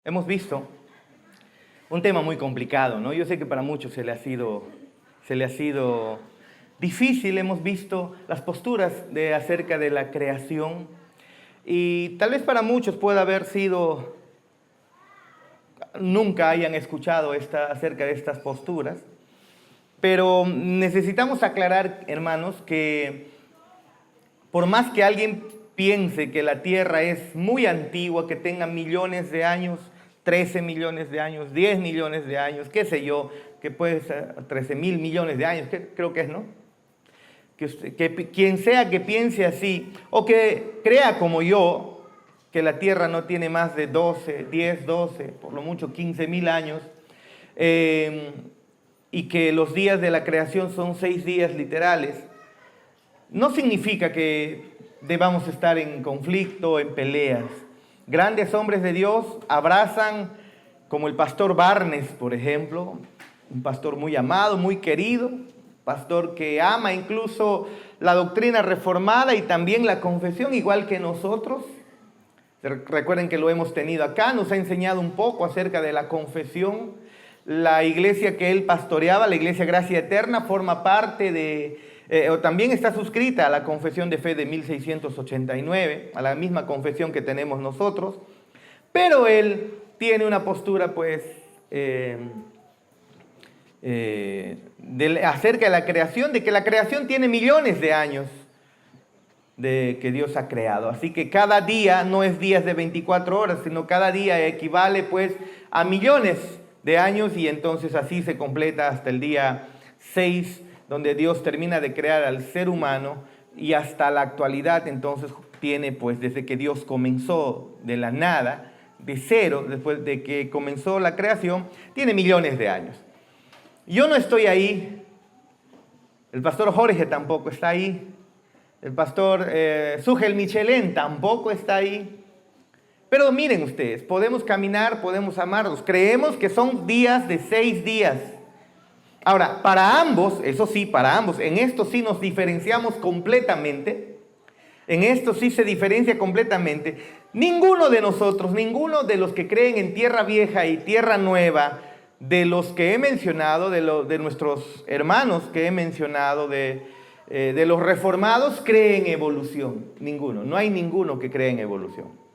Hemos visto un tema muy complicado, ¿no? Yo sé que para muchos se le ha sido difícil. Hemos visto las posturas acerca de la creación y tal vez para muchos pueda haber sido, nunca hayan escuchado acerca de estas posturas, pero necesitamos aclarar, hermanos, que por más que alguien piense que la Tierra es muy antigua, que tenga millones de años, 13 millones de años, 10 millones de años, qué sé yo, que puede ser 13.000 millones de años, creo que es, ¿no? Que quien sea que piense así, o que crea como yo, que la Tierra no tiene más de 10, 12, por lo mucho 15.000 años, y que los días de la creación son 6 días literales, no significa que debamos estar en conflicto, en peleas. Grandes hombres de Dios abrazan, como el pastor Barnes, por ejemplo, un pastor muy amado, muy querido, pastor que ama incluso la doctrina reformada y también la confesión, igual que nosotros. Recuerden que lo hemos tenido acá, nos ha enseñado un poco acerca de la confesión. La iglesia que él pastoreaba, la Iglesia Gracia Eterna, forma parte o también está suscrita a la Confesión de Fe de 1689, a la misma confesión que tenemos nosotros, pero él tiene una postura pues acerca de la creación, de que la creación tiene millones de años de que Dios ha creado, así que cada día no es días de 24 horas, sino cada día equivale pues a millones de años, y entonces así se completa hasta el día 6, donde Dios termina de crear al ser humano, y hasta la actualidad entonces tiene pues desde que Dios comenzó de la nada, de cero, después de que comenzó la creación, tiene millones de años. Yo no estoy ahí, el pastor Jorge tampoco está ahí, el pastor Sugel Michelén tampoco está ahí. Pero miren ustedes, podemos caminar, podemos amarlos, creemos que son días de 6 días. Ahora, para ambos, eso sí, para ambos, en esto sí nos diferenciamos completamente, en esto sí se diferencia completamente. Ninguno de nosotros, ninguno de los que creen en tierra vieja y tierra nueva, de los que he mencionado, de nuestros hermanos que he mencionado, de los reformados, cree en evolución. Ninguno, no hay ninguno que cree en evolución.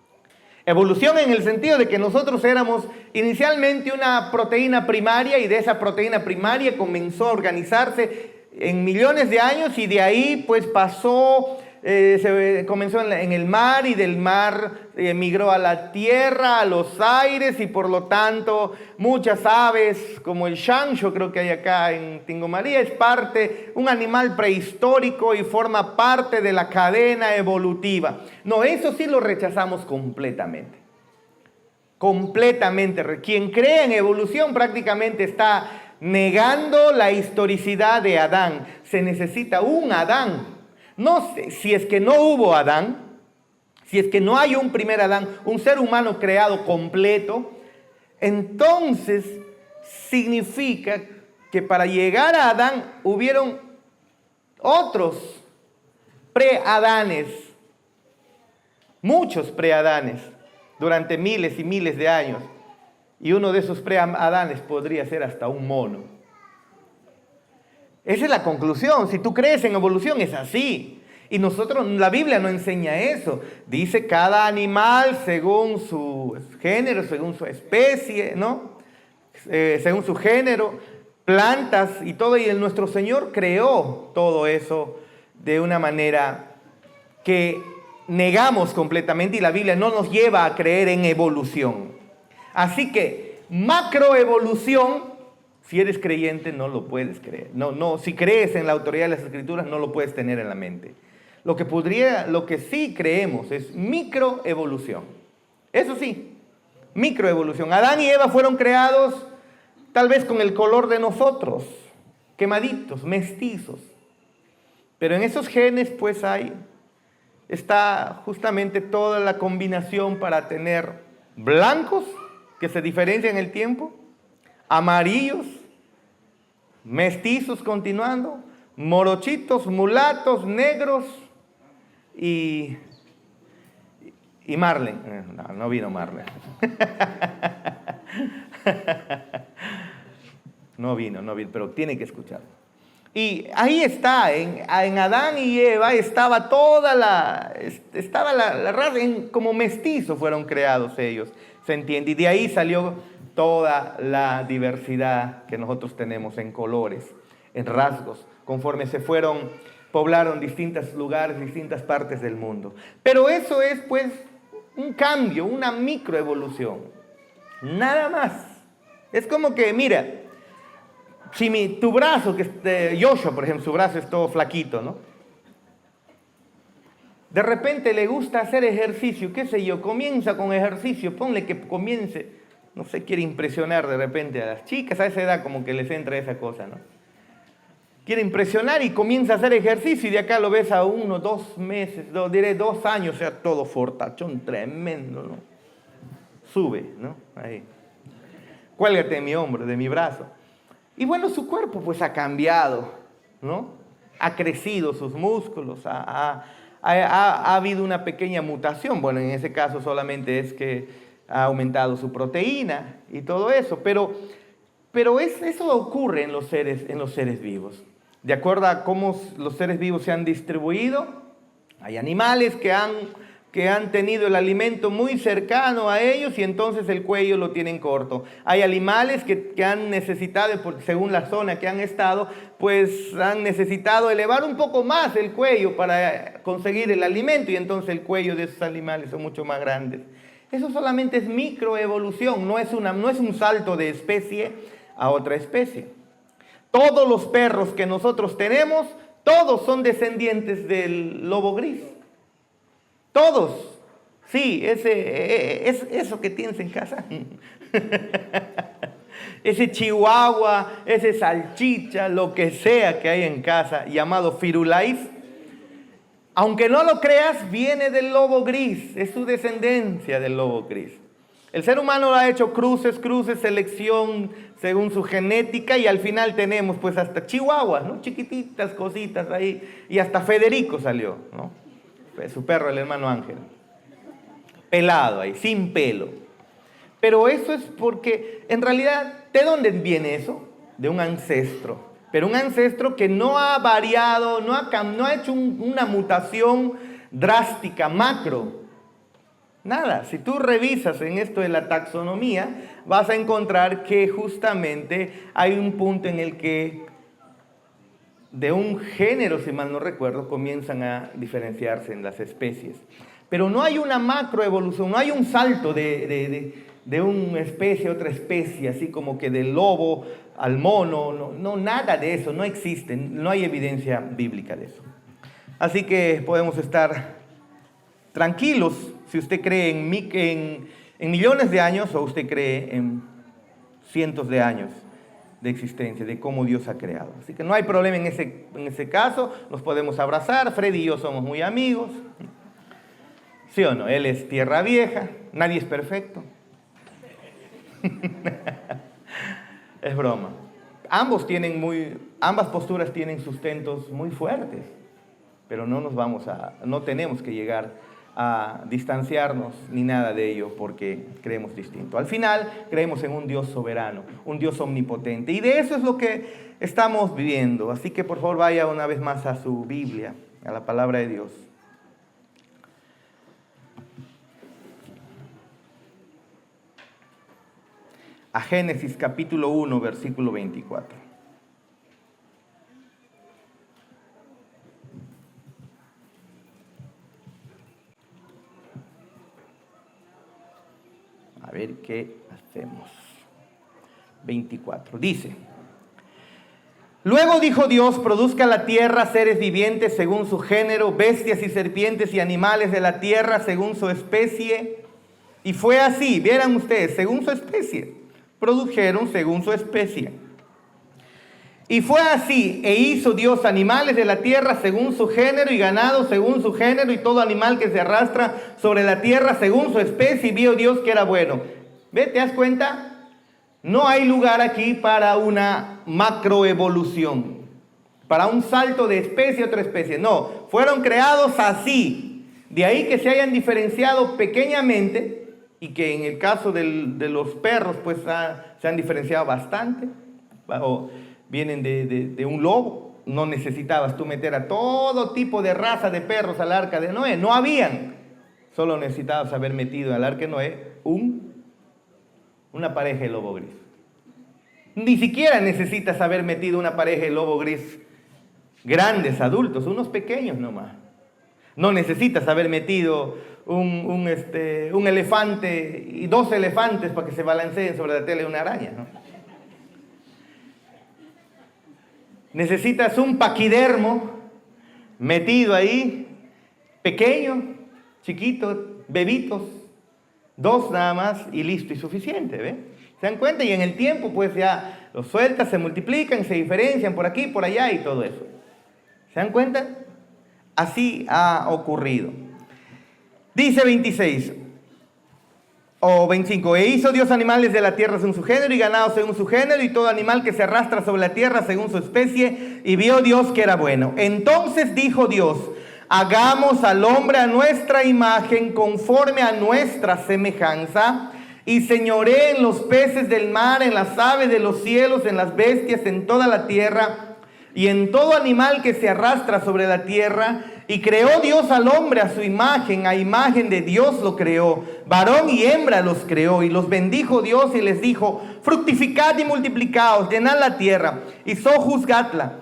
Evolución en el sentido de que nosotros éramos inicialmente una proteína primaria, y de esa proteína primaria comenzó a organizarse en millones de años, y de ahí pues pasó, comenzó en el mar, y del mar migró a la tierra, a los aires, y por lo tanto muchas aves como el chancho, creo que hay acá en Tingo María, es un animal prehistórico y forma parte de la cadena evolutiva. No, eso sí lo rechazamos completamente. Completamente. Quien cree en evolución prácticamente está negando la historicidad de Adán. Se necesita un Adán. No sé, si es que no hubo Adán, si es que no hay un primer Adán, un ser humano creado completo, entonces significa que para llegar a Adán hubieron otros pre-Adanes, muchos pre-Adanes, durante miles y miles de años. Y uno de esos pre-Adanes podría ser hasta un mono. Esa es la conclusión. Si tú crees en evolución, es así. Y la Biblia no enseña eso. Dice cada animal según su género, según su especie, ¿no? Según su género, plantas y todo. Y nuestro Señor creó todo eso de una manera que negamos completamente, y la Biblia no nos lleva a creer en evolución. Así que macroevolución, si eres creyente, no lo puedes creer. No, si crees en la autoridad de las Escrituras, no lo puedes tener en la mente. Lo que sí creemos es microevolución. Eso sí, microevolución. Adán y Eva fueron creados tal vez con el color de nosotros, quemaditos, mestizos. Pero en esos genes pues está justamente toda la combinación para tener blancos, que se diferencian en el tiempo, amarillos, mestizos continuando, morochitos, mulatos, negros y Marlene. No vino Marlene. No vino, pero tiene que escucharlo. Y ahí está, en Adán y Eva estaba toda la raza, como mestizos fueron creados ellos, ¿se entiende? Y de ahí salió toda la diversidad que nosotros tenemos en colores, en rasgos, conforme poblaron distintos lugares, distintas partes del mundo. Pero eso es pues un cambio, una microevolución, nada más. Es como que, mira, si tu brazo, Joshua, por ejemplo, su brazo es todo flaquito, ¿no? De repente le gusta hacer ejercicio, qué sé yo, comienza con ejercicio, ponle que comience, no sé, quiere impresionar de repente a las chicas, a esa edad como que les entra esa cosa, ¿no? Quiere impresionar y comienza a hacer ejercicio y de acá lo ves a 1, 2 meses, 2 años, o sea, todo fortachón, tremendo, ¿no? Sube, ¿no? Ahí. Cuélgate de mi hombro, de mi brazo. Y bueno, su cuerpo pues ha cambiado, ¿no? Ha crecido sus músculos, ha habido una pequeña mutación. Bueno, en ese caso solamente es que ha aumentado su proteína y todo eso, pero eso ocurre en los seres vivos. De acuerdo a cómo los seres vivos se han distribuido, hay animales que han tenido el alimento muy cercano a ellos y entonces el cuello lo tienen corto. Hay animales que han necesitado, según la zona que han estado, pues han necesitado elevar un poco más el cuello para conseguir el alimento y entonces el cuello de esos animales son mucho más grandes. Eso solamente es microevolución, no es un salto de especie a otra especie. Todos los perros que nosotros tenemos, todos son descendientes del lobo gris. Todos. Sí, eso que tienes en casa. Ese chihuahua, ese salchicha, lo que sea que hay en casa, llamado Firulais, aunque no lo creas, viene del lobo gris, es su descendencia del lobo gris. El ser humano ha hecho cruces, selección según su genética y al final tenemos pues hasta chihuahuas, ¿no? Chiquititas cositas ahí y hasta Federico salió, ¿no? Su perro, el hermano Ángel. Pelado ahí, sin pelo. Pero eso es porque, en realidad, ¿de dónde viene eso? De un ancestro. Pero un ancestro que no ha variado, no ha hecho una mutación drástica, macro. Nada. Si tú revisas en esto de la taxonomía, vas a encontrar que justamente hay un punto en el que de un género, si mal no recuerdo, comienzan a diferenciarse en las especies. Pero no hay una macroevolución, no hay un salto de una especie a otra especie, así como que del lobo al mono, no, nada de eso, no existe, no hay evidencia bíblica de eso. Así que podemos estar tranquilos si usted cree en millones de años o usted cree en cientos de años de existencia, de cómo Dios ha creado. Así que no hay problema en ese caso, nos podemos abrazar, Freddy y yo somos muy amigos. ¿Sí o no? Él es tierra vieja, nadie es perfecto. Es broma. Ambas posturas tienen sustentos muy fuertes, pero no tenemos que llegar a distanciarnos ni nada de ello porque creemos distinto. Al final creemos en un Dios soberano, un Dios omnipotente y de eso es lo que estamos viviendo. Así que por favor vaya una vez más a su Biblia, a la palabra de Dios. A Génesis capítulo 1, versículo 24. A ver qué hacemos. 24. Dice: Luego dijo Dios, produzca la tierra seres vivientes según su género, bestias y serpientes y animales de la tierra según su especie. Y fue así, vieran ustedes, según su especie. Produjeron según su especie. Y fue así, e hizo Dios animales de la tierra según su género y ganado según su género y todo animal que se arrastra sobre la tierra según su especie y vio Dios que era bueno. ¿Ve? ¿Te das cuenta? No hay lugar aquí para una macroevolución, para un salto de especie a otra especie. No, fueron creados así. De ahí que se hayan diferenciado pequeñamente, y que en el caso de los perros pues se han diferenciado bastante, o vienen de un lobo. No necesitabas tú meter a todo tipo de raza de perros al arca de Noé, no habían. Solo necesitabas haber metido al arca de Noé una pareja de lobo gris. Ni siquiera necesitas haber metido una pareja de lobo gris grandes, adultos, unos pequeños nomás. No necesitas haber metido un elefante y 2 elefantes para que se balanceen sobre la tela de una araña, ¿no? Necesitas un paquidermo metido ahí, pequeño, chiquito, bebitos, 2 nada más y listo y suficiente, ¿ve? ¿Se dan cuenta? Y en el tiempo pues ya los sueltas, se multiplican, se diferencian por aquí, por allá y todo eso. ¿Se dan cuenta? Así ha ocurrido. Dice 26 o 25, e hizo Dios animales de la tierra según su género y ganado según su género y todo animal que se arrastra sobre la tierra según su especie, y vio Dios que era bueno. Entonces dijo Dios, hagamos al hombre a nuestra imagen conforme a nuestra semejanza y señoree en los peces del mar, en las aves de los cielos, en las bestias, en toda la tierra y en todo animal que se arrastra sobre la tierra. Y creó Dios al hombre a su imagen, a imagen de Dios lo creó, varón y hembra los creó, y los bendijo Dios y les dijo, fructificad y multiplicaos, llenad la tierra y sojuzgadla,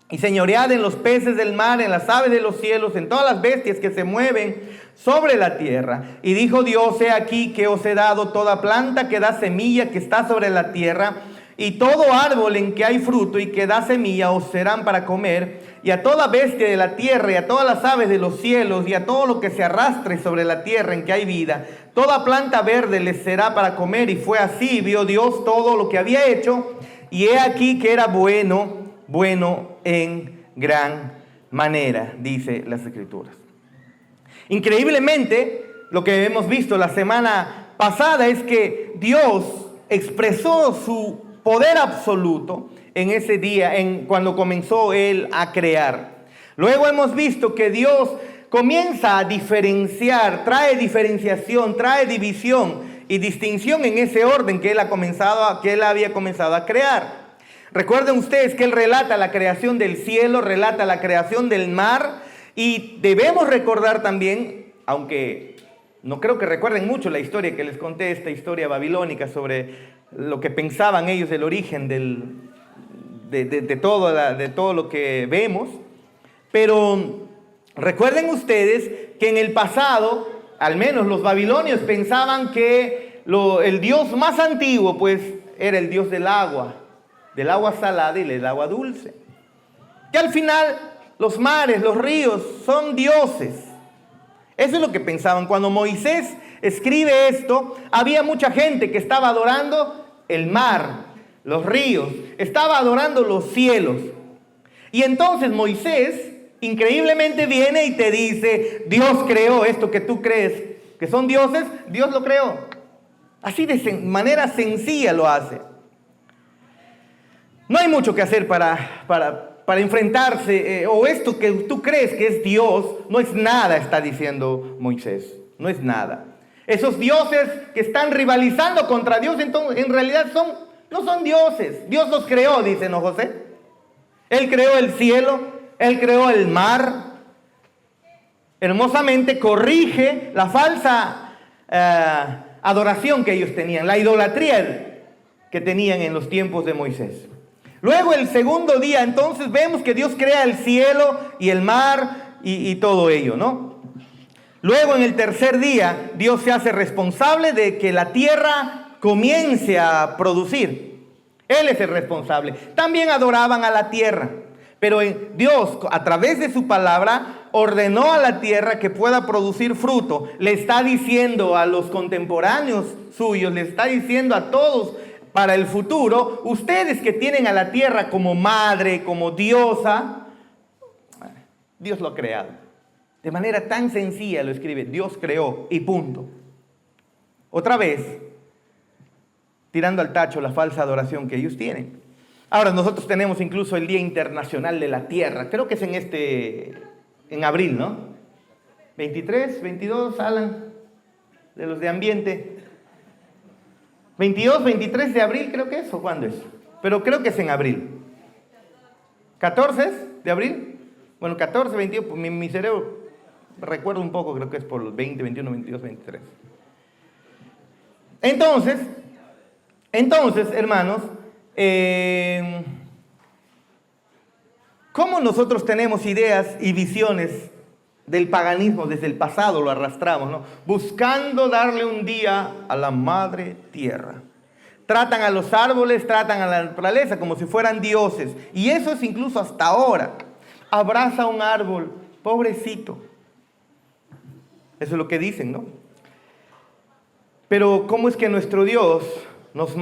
y señoread en los peces del mar, en las aves de los cielos, en todas las bestias que se mueven sobre la tierra. Y dijo Dios, he aquí que os he dado toda planta que da semilla que está sobre la tierra, y todo árbol en que hay fruto y que da semilla os serán para comer, y a toda bestia de la tierra, y a todas las aves de los cielos, y a todo lo que se arrastre sobre la tierra en que hay vida, toda planta verde les será para comer. Y fue así, vio Dios todo lo que había hecho, y he aquí que era bueno en gran manera, dice las Escrituras. Increíblemente, lo que hemos visto la semana pasada es que Dios expresó su poder absoluto en ese día, cuando comenzó Él a crear. Luego hemos visto que Dios comienza a diferenciar, trae diferenciación, trae división y distinción en ese orden que Él había comenzado a crear. Recuerden ustedes que Él relata la creación del cielo, relata la creación del mar, y debemos recordar también, aunque no creo que recuerden mucho la historia que les conté, esta historia babilónica sobre lo que pensaban ellos del origen de todo lo que vemos, pero recuerden ustedes que en el pasado, al menos los babilonios pensaban que el dios más antiguo pues era el dios del agua salada y del agua dulce, que al final los mares, los ríos son dioses. Eso es lo que pensaban. Cuando Moisés escribe esto, había mucha gente que estaba adorando el mar, los ríos, estaba adorando los cielos. Y entonces Moisés increíblemente viene y te dice, Dios creó esto que tú crees que son dioses, Dios lo creó. Así de manera sencilla lo hace. No hay mucho que hacer para enfrentarse, o esto que tú crees que es Dios, no es nada, está diciendo Moisés, no es nada. Esos dioses que están rivalizando contra Dios, entonces, en realidad no son dioses. Dios los creó, dice, ¿no, José? Él creó el cielo, Él creó el mar. Hermosamente corrige la falsa adoración que ellos tenían, la idolatría que tenían en los tiempos de Moisés. Luego el segundo día, entonces vemos que Dios crea el cielo y el mar y todo ello, ¿no? Luego en el tercer día, Dios se hace responsable de que la tierra comience a producir. Él es el responsable. También adoraban a la tierra, pero Dios, a través de su palabra, ordenó a la tierra que pueda producir fruto. Le está diciendo a los contemporáneos suyos, le está diciendo a todos para el futuro, ustedes que tienen a la tierra como madre, como diosa, Dios lo ha creado. De manera tan sencilla lo escribe, Dios creó y punto. Otra vez, tirando al tacho la falsa adoración que ellos tienen. Ahora nosotros tenemos incluso el Día Internacional de la Tierra, creo que es en abril, ¿no? 23, 22, Alan. de los de ambiente. 22, 23 de abril creo que es, ¿o cuándo es? Pero creo que es en abril. ¿14 de abril? Bueno, 14, 22, pues mi cerebro recuerdo un poco, creo que es por los 20, 21, 22, 23. Entonces, hermanos, ¿cómo nosotros tenemos ideas y visiones del paganismo desde el pasado? Lo arrastramos, ¿no? Buscando darle un día a la madre tierra. Tratan a los árboles, tratan a la naturaleza como si fueran dioses. Y eso es incluso hasta ahora. Abraza un árbol, pobrecito. Eso es lo que dicen, ¿no? Pero ¿cómo es que nuestro Dios nos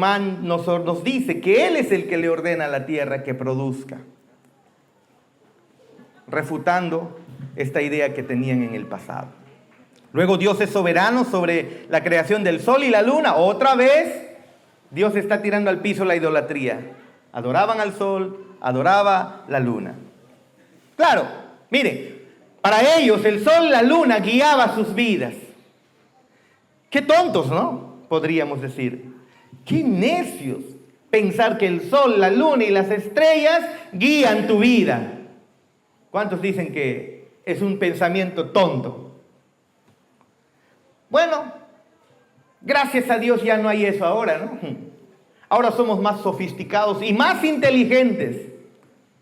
dice que Él es el que le ordena a la tierra que produzca? Refutando esta idea que tenían en el pasado. Luego Dios es soberano sobre la creación del sol y la luna. Otra vez Dios está tirando al piso la idolatría. Adoraban al sol, adoraba la luna. Claro, mire, para ellos el sol y la luna guiaba sus vidas. Qué tontos, ¿no? Podríamos decir. Qué necios pensar que el sol, la luna y las estrellas guían tu vida. ¿Cuántos dicen que es un pensamiento tonto? Bueno, gracias a Dios ya no hay eso ahora, ¿no? Ahora somos más sofisticados y más inteligentes.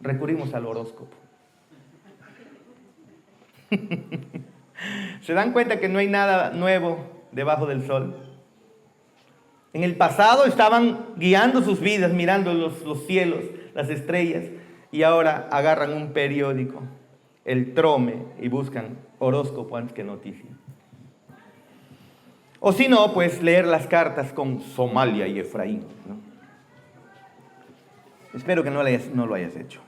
Recurrimos al horóscopo. ¿Se dan cuenta que no hay nada nuevo debajo del sol? En el pasado estaban guiando sus vidas, mirando los cielos, las estrellas, y ahora agarran un periódico, el Trome, y buscan horóscopo antes que noticia. O si no, pues leer las cartas con Somalia y Efraín, ¿no? Espero que no lo hayas hecho.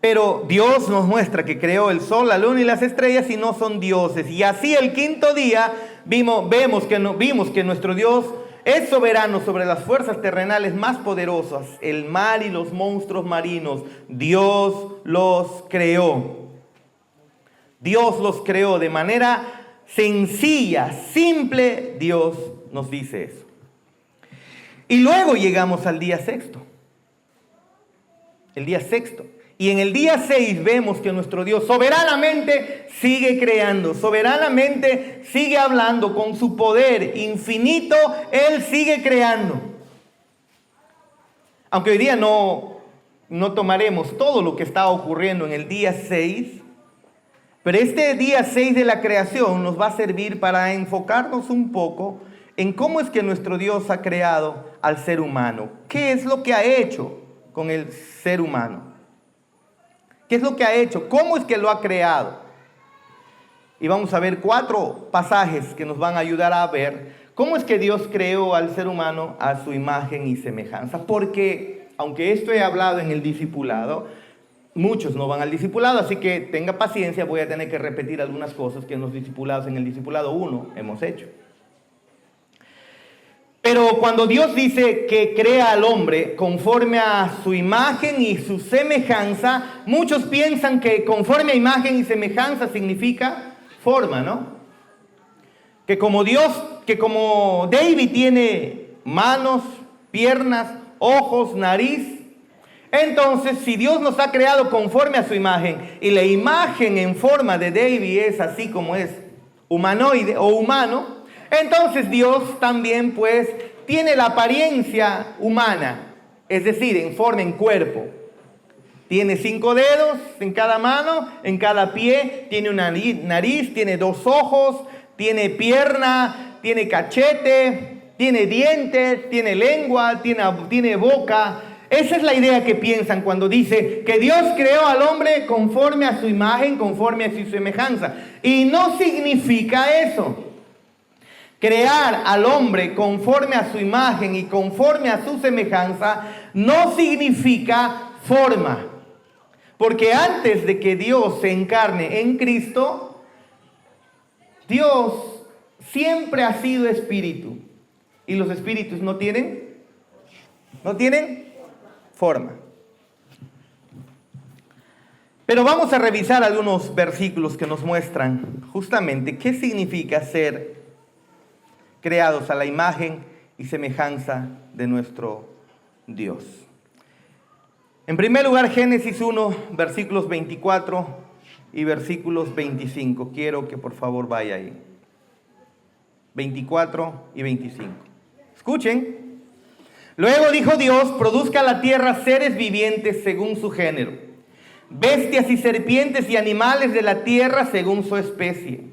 Pero Dios nos muestra que creó el sol, la luna y las estrellas y no son dioses. Y así el quinto día vimos que nuestro Dios es soberano sobre las fuerzas terrenales más poderosas, el mar y los monstruos marinos. Dios los creó. Dios los creó de manera sencilla, simple. Dios nos dice eso. Y luego llegamos al día sexto. El día sexto. Y en el día 6 vemos que nuestro Dios soberanamente sigue creando, soberanamente sigue hablando con su poder infinito. Él sigue creando. Aunque hoy día no tomaremos todo lo que está ocurriendo en el día 6, pero este día 6 de la creación nos va a servir para enfocarnos un poco en cómo es que nuestro Dios ha creado al ser humano. ¿Qué es lo que ha hecho con el ser humano? ¿Qué es lo que ha hecho? ¿Cómo es que lo ha creado? Y vamos a ver 4 pasajes que nos van a ayudar a ver cómo es que Dios creó al ser humano a su imagen y semejanza. Porque, aunque esto he hablado en el discipulado, muchos no van al discipulado, así que tenga paciencia, voy a tener que repetir algunas cosas que en los discipulados, en el discipulado 1, hemos hecho. Pero cuando Dios dice que crea al hombre conforme a su imagen y su semejanza, muchos piensan que conforme a imagen y semejanza significa forma, ¿no? Que como David tiene manos, piernas, ojos, nariz, entonces si Dios nos ha creado conforme a su imagen y la imagen en forma de David es así como es humanoide o humano, entonces Dios también pues tiene la apariencia humana, es decir, en forma, en cuerpo. Tiene 5 dedos en cada mano, en cada pie, tiene una nariz, tiene 2 ojos, tiene pierna, tiene cachete, tiene dientes, tiene lengua, tiene boca. Esa es la idea que piensan cuando dice que Dios creó al hombre conforme a su imagen, conforme a su semejanza. Y no significa eso. Crear al hombre conforme a su imagen y conforme a su semejanza no significa forma. Porque antes de que Dios se encarne en Cristo, Dios siempre ha sido espíritu. Y los espíritus no tienen forma. Pero vamos a revisar algunos versículos que nos muestran justamente qué significa ser creados a la imagen y semejanza de nuestro Dios. En primer lugar, Génesis 1, versículos 24 y versículos 25. Quiero que por favor vaya ahí. 24 y 25. Escuchen. Luego dijo Dios: produzca la tierra seres vivientes según su género, bestias y serpientes y animales de la tierra según su especie.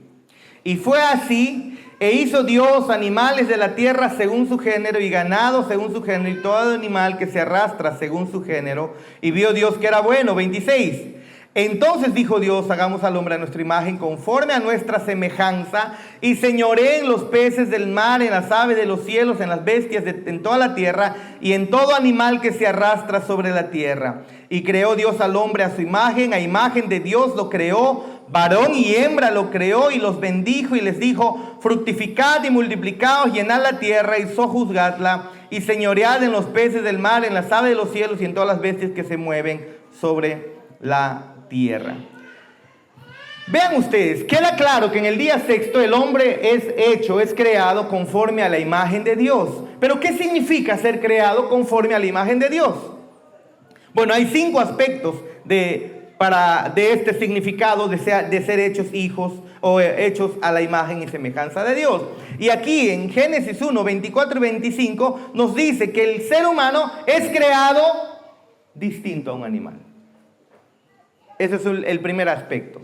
Y fue así. E hizo Dios animales de la tierra según su género, y ganado según su género, y todo animal que se arrastra según su género. Y vio Dios que era bueno. 26. Entonces dijo Dios: hagamos al hombre a nuestra imagen, conforme a nuestra semejanza, y señoreen los peces del mar, en las aves de los cielos, en las bestias, en toda la tierra, y en todo animal que se arrastra sobre la tierra. Y creó Dios al hombre a su imagen, a imagen de Dios lo creó, varón y hembra lo creó, y los bendijo y les dijo: fructificad y multiplicaos, llenad la tierra y sojuzgadla, y señoread en los peces del mar, en las aves de los cielos, y en todas las bestias que se mueven sobre la tierra. Vean ustedes, queda claro que en el día sexto el hombre es creado conforme a la imagen de Dios. Pero ¿qué significa ser creado conforme a la imagen de Dios? Bueno, hay 5 aspectos de este significado de ser hechos hijos o hechos a la imagen y semejanza de Dios. Y aquí en Génesis 1, 24 y 25 nos dice que el ser humano es creado distinto a un animal. Ese es el primer aspecto.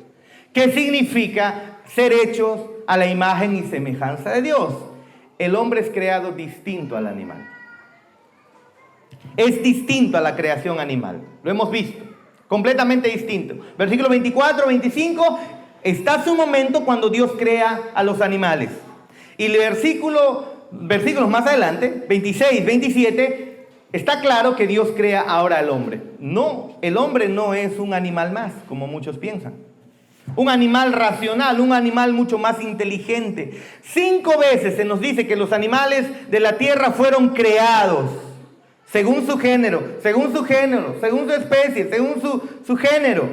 ¿Qué significa ser hechos a la imagen y semejanza de Dios? El hombre es creado distinto al animal. Es distinto a la creación animal. Lo hemos visto. Completamente distinto. Versículo 24, 25. Está su momento cuando Dios crea a los animales. Y el versículos más adelante, 26, 27, está claro que Dios crea ahora al hombre. No, el hombre no es un animal más, como muchos piensan. Un animal racional, un animal mucho más inteligente. 5 veces se nos dice que los animales de la tierra fueron creados según su género, según su especie, según su género.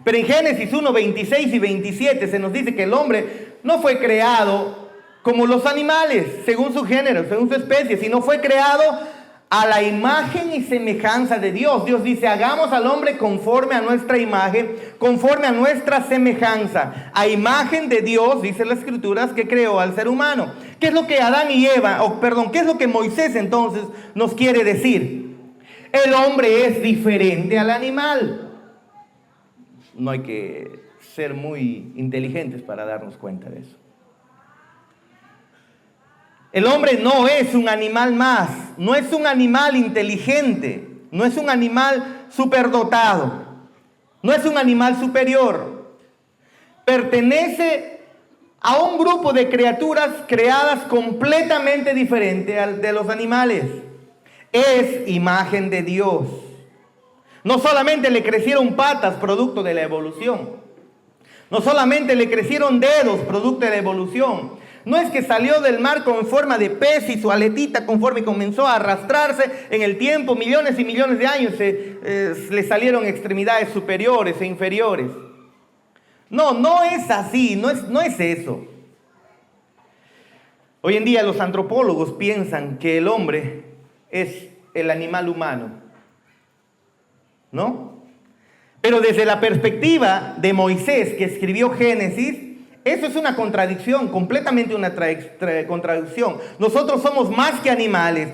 Pero en Génesis 1, 26 y 27 se nos dice que el hombre no fue creado como los animales, según su género, según su especie, sino fue creado a la imagen y semejanza de Dios. Dios dice: hagamos al hombre conforme a nuestra imagen, conforme a nuestra semejanza. A imagen de Dios, dice las Escrituras, que creó al ser humano. ¿Qué es lo que qué es lo que Moisés entonces nos quiere decir? El hombre es diferente al animal. No hay que ser muy inteligentes para darnos cuenta de eso. El hombre no es un animal más, no es un animal inteligente, no es un animal superdotado, no es un animal superior. Pertenece a un grupo de criaturas creadas completamente diferente al de los animales. Es imagen de Dios. No solamente le crecieron patas, producto de la evolución. No solamente le crecieron dedos, producto de la evolución. No es que salió del mar con forma de pez y su aletita, conforme comenzó a arrastrarse en el tiempo, millones y millones de años, le salieron extremidades superiores e inferiores. No es así, no es eso. Hoy en día los antropólogos piensan que el hombre es el animal humano, ¿no? Pero desde la perspectiva de Moisés, que escribió Génesis, eso es una contradicción, completamente una contradicción. Nosotros somos más que animales.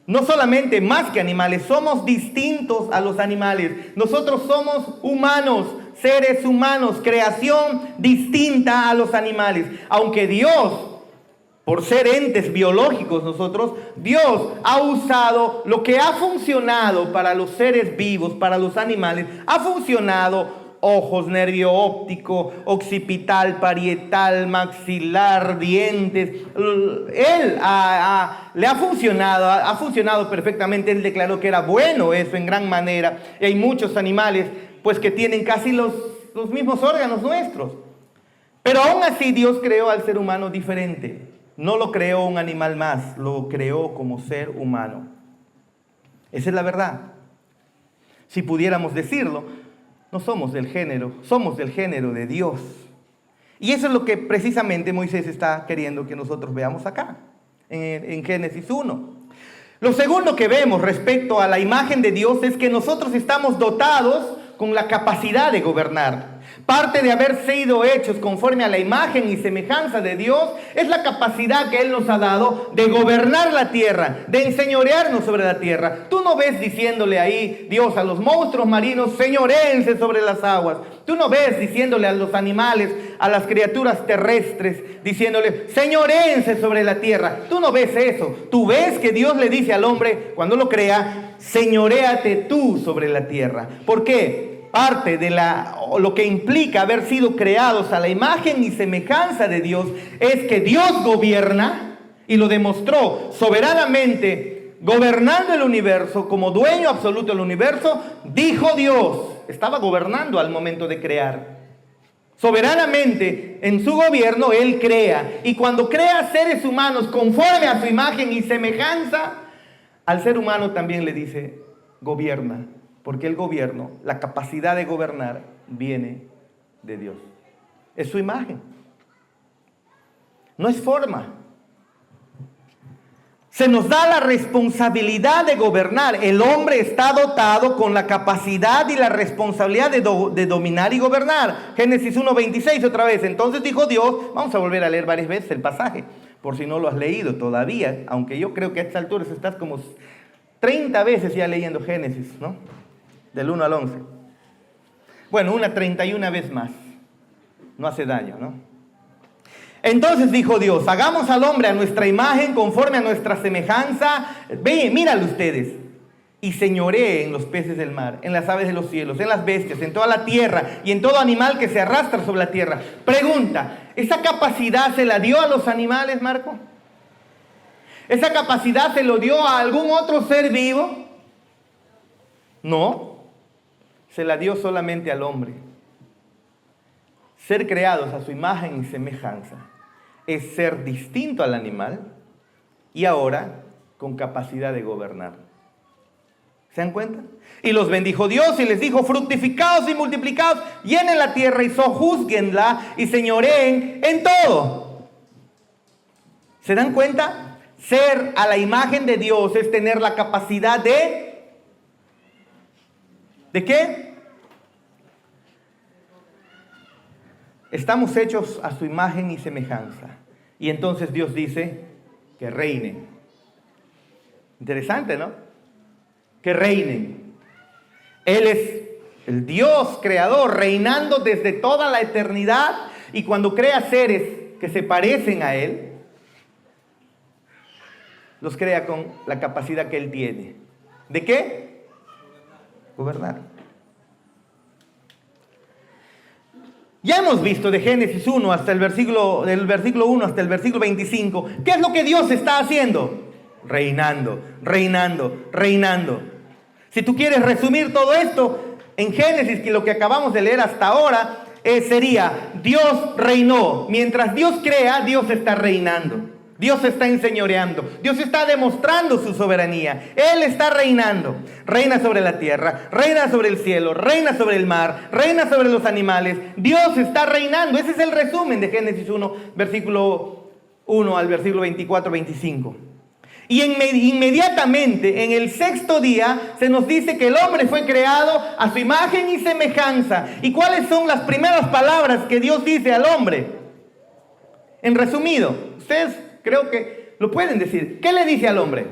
No solamente más que animales, somos distintos a los animales. Nosotros somos humanos, seres humanos, creación distinta a los animales. Aunque Dios, por ser entes biológicos Dios ha usado lo que ha funcionado para los seres vivos, para los animales, ha funcionado: ojos, nervio óptico, occipital, parietal, maxilar, dientes. Él le ha funcionado perfectamente. Él declaró que era bueno eso en gran manera. Y hay muchos animales pues que tienen casi los mismos órganos nuestros. Pero aún así Dios creó al ser humano diferente. No lo creó un animal más, lo creó como ser humano. Esa es la verdad. Si pudiéramos decirlo, no somos del género, somos del género de Dios. Y eso es lo que precisamente Moisés está queriendo que nosotros veamos acá. en Génesis 1. Lo segundo que vemos respecto a la imagen de Dios es que nosotros estamos dotados con la capacidad de gobernar. Parte de haber sido hechos conforme a la imagen y semejanza de Dios es la capacidad que Él nos ha dado de gobernar la tierra, de enseñorearnos sobre la tierra. Tú no ves diciéndole ahí Dios a los monstruos marinos, señoréense sobre las aguas. Tú no ves diciéndole a los animales, a las criaturas terrestres, diciéndole, señoréense sobre la tierra. Tú no ves eso. Tú ves que Dios le dice al hombre, cuando lo crea, señoréate tú sobre la tierra. ¿Por qué? Parte de lo que implica haber sido creados a la imagen y semejanza de Dios es que Dios gobierna y lo demostró soberanamente, gobernando el universo como dueño absoluto del universo. Dijo Dios, estaba gobernando al momento de crear. Soberanamente en su gobierno Él crea, y cuando crea seres humanos conforme a su imagen y semejanza, al ser humano también le dice, gobierna. Porque el gobierno, la capacidad de gobernar, viene de Dios. Es su imagen. No es forma. Se nos da la responsabilidad de gobernar. El hombre está dotado con la capacidad y la responsabilidad de dominar y gobernar. Génesis 1:26 otra vez. Entonces dijo Dios, vamos a volver a leer varias veces el pasaje, por si no lo has leído todavía, aunque yo creo que a estas alturas estás como 30 veces ya leyendo Génesis, ¿no? Del 1 al 11. Bueno, una 31 vez más. No hace daño, ¿no? Entonces dijo Dios, hagamos al hombre a nuestra imagen, conforme a nuestra semejanza. Ven, míralo ustedes. Y señoree en los peces del mar, en las aves de los cielos, en las bestias, en toda la tierra y en todo animal que se arrastra sobre la tierra. Pregunta, ¿esa capacidad se la dio a los animales, Marco? ¿Esa capacidad se lo dio a algún otro ser vivo? No. Se la dio solamente al hombre. Ser creados a su imagen y semejanza es ser distinto al animal y ahora con capacidad de gobernar. ¿Se dan cuenta? Y los bendijo Dios y les dijo, fructificaos y multiplicaos, llenen la tierra y sojuzguenla y señoreen en todo. ¿Se dan cuenta? Ser a la imagen de Dios es tener la capacidad de... ¿De qué? Estamos hechos a su imagen y semejanza. Y entonces Dios dice que reinen. Interesante, ¿no? Que reinen. Él es el Dios creador, reinando desde toda la eternidad. Y cuando crea seres que se parecen a Él, los crea con la capacidad que Él tiene. ¿De qué? Gobernar. Ya hemos visto de Génesis 1 hasta del versículo 1 hasta el versículo 25. ¿Qué es lo que Dios está haciendo? Reinando, reinando, reinando. Si tú quieres resumir todo esto en Génesis, que lo que acabamos de leer hasta ahora, sería Dios reinó. Mientras Dios crea, Dios está reinando. Dios está enseñoreando. Dios está demostrando su soberanía. Él está reinando. Reina sobre la tierra, reina sobre el cielo, reina sobre el mar, reina sobre los animales. Dios está reinando. Ese es el resumen de Génesis 1, versículo 1 al versículo 24, 25. Y inmediatamente en el sexto día se nos dice que el hombre fue creado a su imagen y semejanza. ¿Y cuáles son las primeras palabras que Dios dice al hombre? En resumido, ustedes creo que lo pueden decir. ¿Qué le dice al hombre?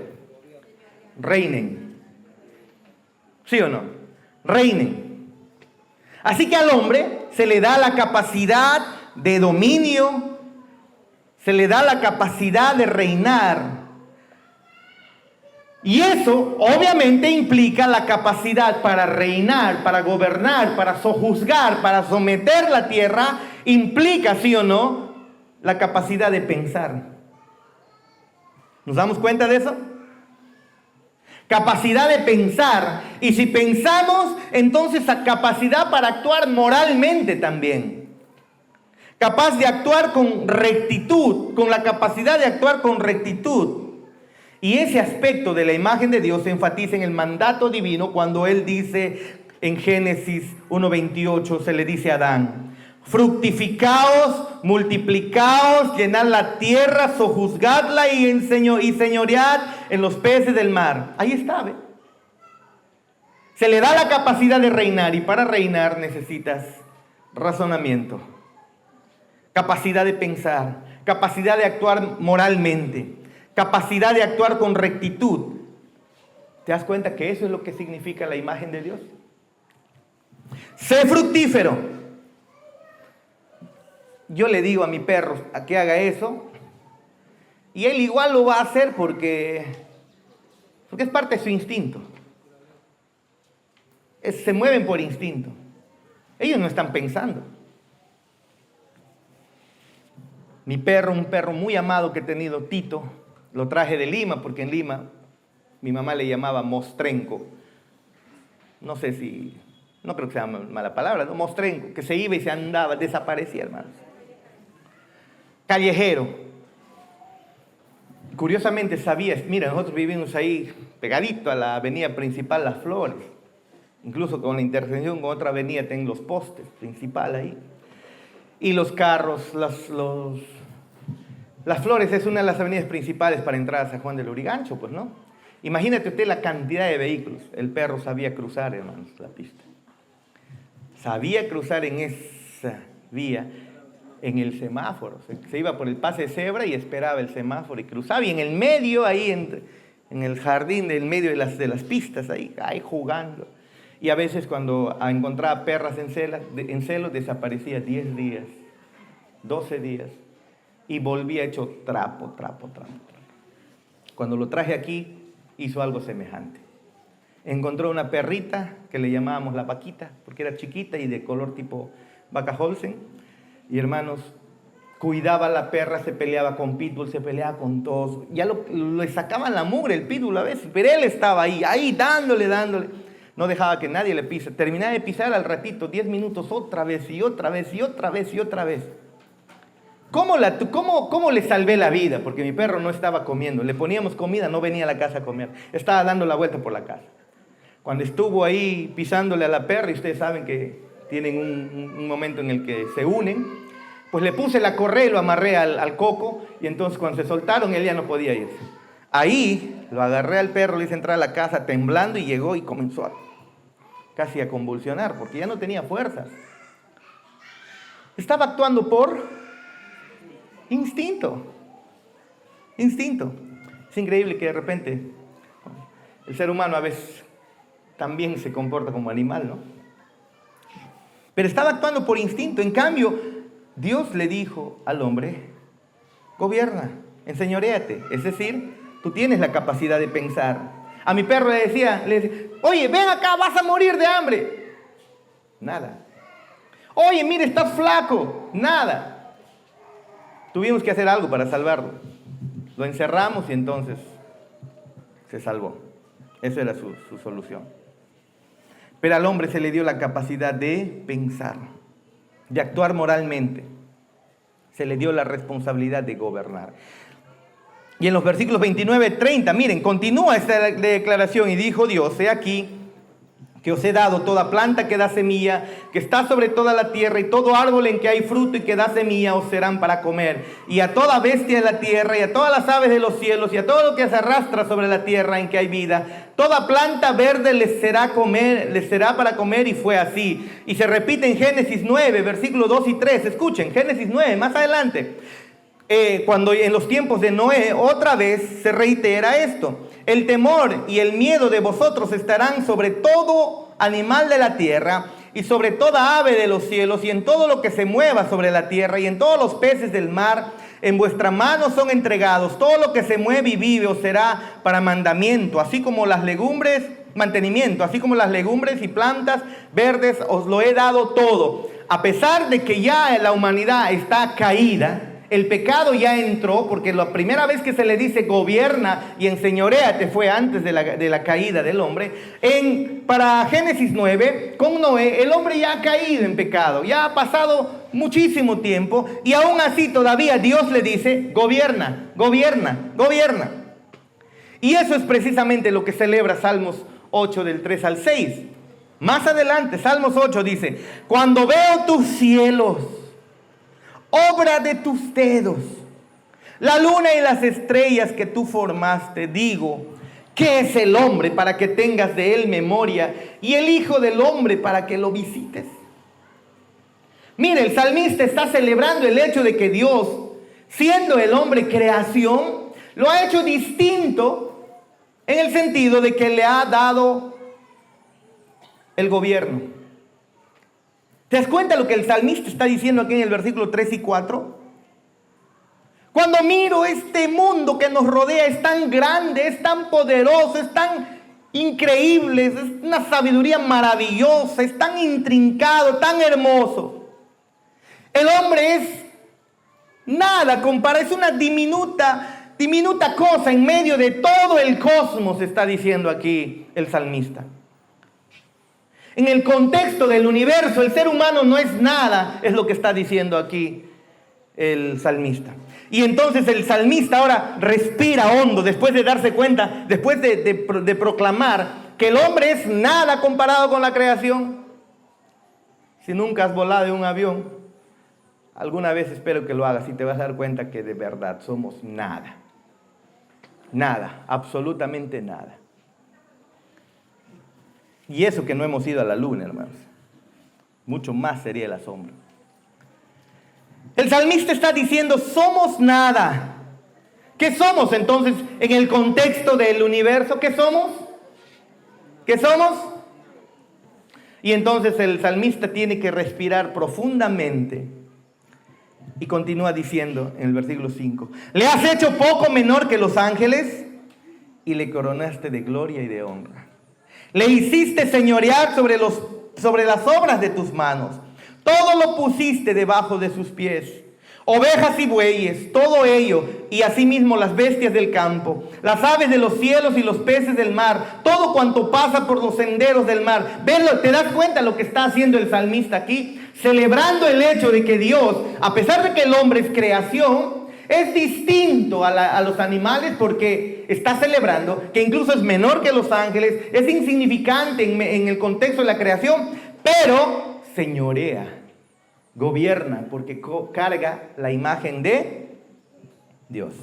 Reinen. ¿Sí o no? Reinen. Así que al hombre se le da la capacidad de dominio, se le da la capacidad de reinar. Y eso obviamente implica la capacidad para reinar, para gobernar, para sojuzgar, para someter la tierra. Implica, sí o no, la capacidad de pensar. ¿Nos damos cuenta de eso? Capacidad de pensar. Y si pensamos, entonces la capacidad para actuar moralmente también. Capaz de actuar con rectitud, con la capacidad de actuar con rectitud. Y ese aspecto de la imagen de Dios se enfatiza en el mandato divino cuando Él dice en Génesis 1:28, se le dice a Adán, fructificaos, multiplicaos, llenad la tierra, sojuzgadla y señoread en los peces del mar. Ahí está, ¿ve? Se le da la capacidad de reinar, y para reinar necesitas razonamiento, capacidad de pensar, capacidad de actuar moralmente, capacidad de actuar con rectitud. ¿Te das cuenta que eso es lo que significa la imagen de Dios? Sé fructífero. Yo le digo a mi perro a que haga eso, y él igual lo va a hacer porque es parte de su instinto. Se mueven por instinto. Ellos no están pensando. Mi perro, un perro muy amado que he tenido, Tito, lo traje de Lima, porque en Lima mi mamá le llamaba mostrenco. No sé si, no creo que sea mala palabra, ¿no? Mostrenco, que se iba y se andaba, desaparecía, hermanos. Callejero. Curiosamente sabía, mira, nosotros vivimos ahí pegadito a la avenida principal Las Flores. Incluso con la intersección con otra avenida tienen los postes principal ahí. Y los carros, Las Flores es una de las avenidas principales para entrar a San Juan del Lurigancho, pues, ¿no? Imagínate usted la cantidad de vehículos. El perro sabía cruzar, hermanos, la pista. Sabía cruzar en esa vía, en el semáforo. Se iba por el pase de cebra y esperaba el semáforo y cruzaba. Y en el medio, ahí en el jardín del medio de las pistas, ahí jugando. Y a veces cuando encontraba perras en celo, desaparecía 10 días, 12 días. Y volvía hecho trapo. Cuando lo traje aquí, hizo algo semejante. Encontró una perrita que le llamábamos la vaquita, porque era chiquita y de color tipo vaca Holstein. Y hermanos, cuidaba a la perra, se peleaba con pitbull, se peleaba con todos. Ya le sacaban la mugre el pitbull a veces, pero él estaba ahí dándole. No dejaba que nadie le pise. Terminaba de pisar al ratito, 10 minutos, otra vez. ¿Cómo le salvé la vida? Porque mi perro no estaba comiendo. Le poníamos comida, no venía a la casa a comer. Estaba dando la vuelta por la casa. Cuando estuvo ahí pisándole a la perra, y ustedes saben que tienen un momento en el que se unen, pues le puse la correa y lo amarré al coco, y entonces cuando se soltaron, él ya no podía irse. Ahí lo agarré al perro, le hice entrar a la casa temblando y llegó y comenzó casi a convulsionar, porque ya no tenía fuerzas. Estaba actuando por instinto. Es increíble que de repente el ser humano a veces también se comporta como animal, ¿no? Pero estaba actuando por instinto. En cambio, Dios le dijo al hombre: gobierna, enseñoréate. Es decir, tú tienes la capacidad de pensar. A mi perro le decía, oye, ven acá, vas a morir de hambre. Nada. Oye, mire, estás flaco. Nada. Tuvimos que hacer algo para salvarlo. Lo encerramos y entonces se salvó. Esa era su solución. Pero al hombre se le dio la capacidad de pensar, de actuar moralmente. Se le dio la responsabilidad de gobernar. Y en los versículos 29, 30, miren, continúa esta declaración: y dijo Dios: he aquí que os he dado toda planta que da semilla, que está sobre toda la tierra, y todo árbol en que hay fruto y que da semilla os serán para comer. Y a toda bestia de la tierra, y a todas las aves de los cielos, y a todo lo que se arrastra sobre la tierra en que hay vida, toda planta verde les será para comer. Y fue así. Y se repite en Génesis 9, versículos 2 y 3. Escuchen, Génesis 9, más adelante. Cuando en los tiempos de Noé otra vez se reitera esto: el temor y el miedo de vosotros estarán sobre todo animal de la tierra y sobre toda ave de los cielos y en todo lo que se mueva sobre la tierra y en todos los peces del mar. En vuestra mano son entregados. Todo lo que se mueve y vive os será para mandamiento, así como las legumbres, mantenimiento, así como las legumbres y plantas verdes os lo he dado todo. A pesar de que ya la humanidad está caída, el pecado ya entró, porque la primera vez que se le dice gobierna y enseñoréate fue antes de la caída del hombre. Para Génesis 9, con Noé, el hombre ya ha caído en pecado, ya ha pasado muchísimo tiempo, y aún así todavía Dios le dice: gobierna. Y eso es precisamente lo que celebra Salmos 8 del 3 al 6. Más adelante, Salmos 8 dice: cuando veo tus cielos obra de tus dedos. La luna y las estrellas que tú formaste. Digo, ¿qué es el hombre para que tengas de él memoria? Y el hijo del hombre para que lo visites. Mire, el salmista está celebrando el hecho de que Dios, siendo el hombre creación, lo ha hecho distinto en el sentido de que le ha dado el gobierno. ¿Te das cuenta lo que el salmista está diciendo aquí en el versículo 3 y 4? Cuando miro este mundo que nos rodea, es tan grande, es tan poderoso, es tan increíble, es una sabiduría maravillosa, es tan intrincado, tan hermoso. El hombre es nada, es una diminuta cosa en medio de todo el cosmos, está diciendo aquí el salmista. En el contexto del universo, el ser humano no es nada, es lo que está diciendo aquí el salmista. Y entonces el salmista ahora respira hondo después de darse cuenta, después de proclamar que el hombre es nada comparado con la creación. Si nunca has volado en un avión, alguna vez espero que lo hagas y te vas a dar cuenta que de verdad somos nada. Nada, absolutamente nada. Y eso que no hemos ido a la luna, hermanos. Mucho más sería el asombro. El salmista está diciendo, somos nada. ¿Qué somos entonces en el contexto del universo? ¿Qué somos? ¿Qué somos? Y entonces el salmista tiene que respirar profundamente. Y continúa diciendo en el versículo 5, le has hecho poco menor que los ángeles y le coronaste de gloria y de honra. Le hiciste señorear sobre las obras de tus manos. Todo lo pusiste debajo de sus pies. Ovejas y bueyes, todo ello, y asimismo las bestias del campo, las aves de los cielos y los peces del mar, todo cuanto pasa por los senderos del mar. Venlo, ¿te das cuenta lo que está haciendo el salmista aquí? Celebrando el hecho de que Dios, a pesar de que el hombre es creación, es distinto a los animales, porque está celebrando que incluso es menor que los ángeles, es insignificante en el contexto de la creación, pero señorea, gobierna, porque carga la imagen de Dios.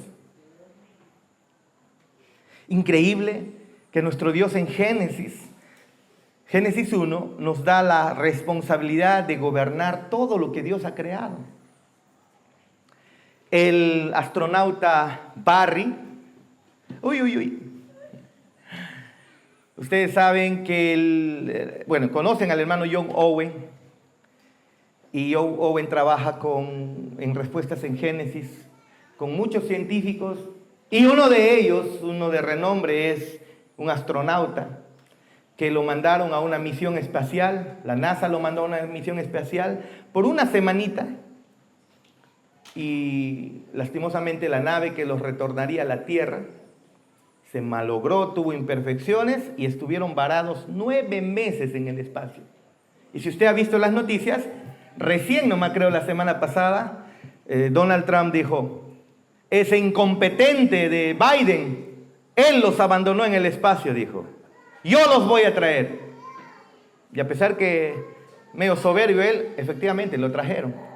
Increíble que nuestro Dios en Génesis 1 nos da la responsabilidad de gobernar todo lo que Dios ha creado. El astronauta Barry, ustedes saben que conocen al hermano John Owen, y John Owen trabaja en respuestas en Génesis con muchos científicos, y uno de ellos, uno de renombre, es un astronauta que lo mandaron a una misión espacial. La NASA lo mandó a una misión espacial por una semanita, y lastimosamente la nave que los retornaría a la Tierra se malogró, tuvo imperfecciones y estuvieron varados 9 meses en el espacio. Y si usted ha visto las noticias, recién, nomás creo la semana pasada, Donald Trump dijo, ese incompetente de Biden, él los abandonó en el espacio, dijo. Yo los voy a traer. Y a pesar que medio soberbio él, efectivamente lo trajeron.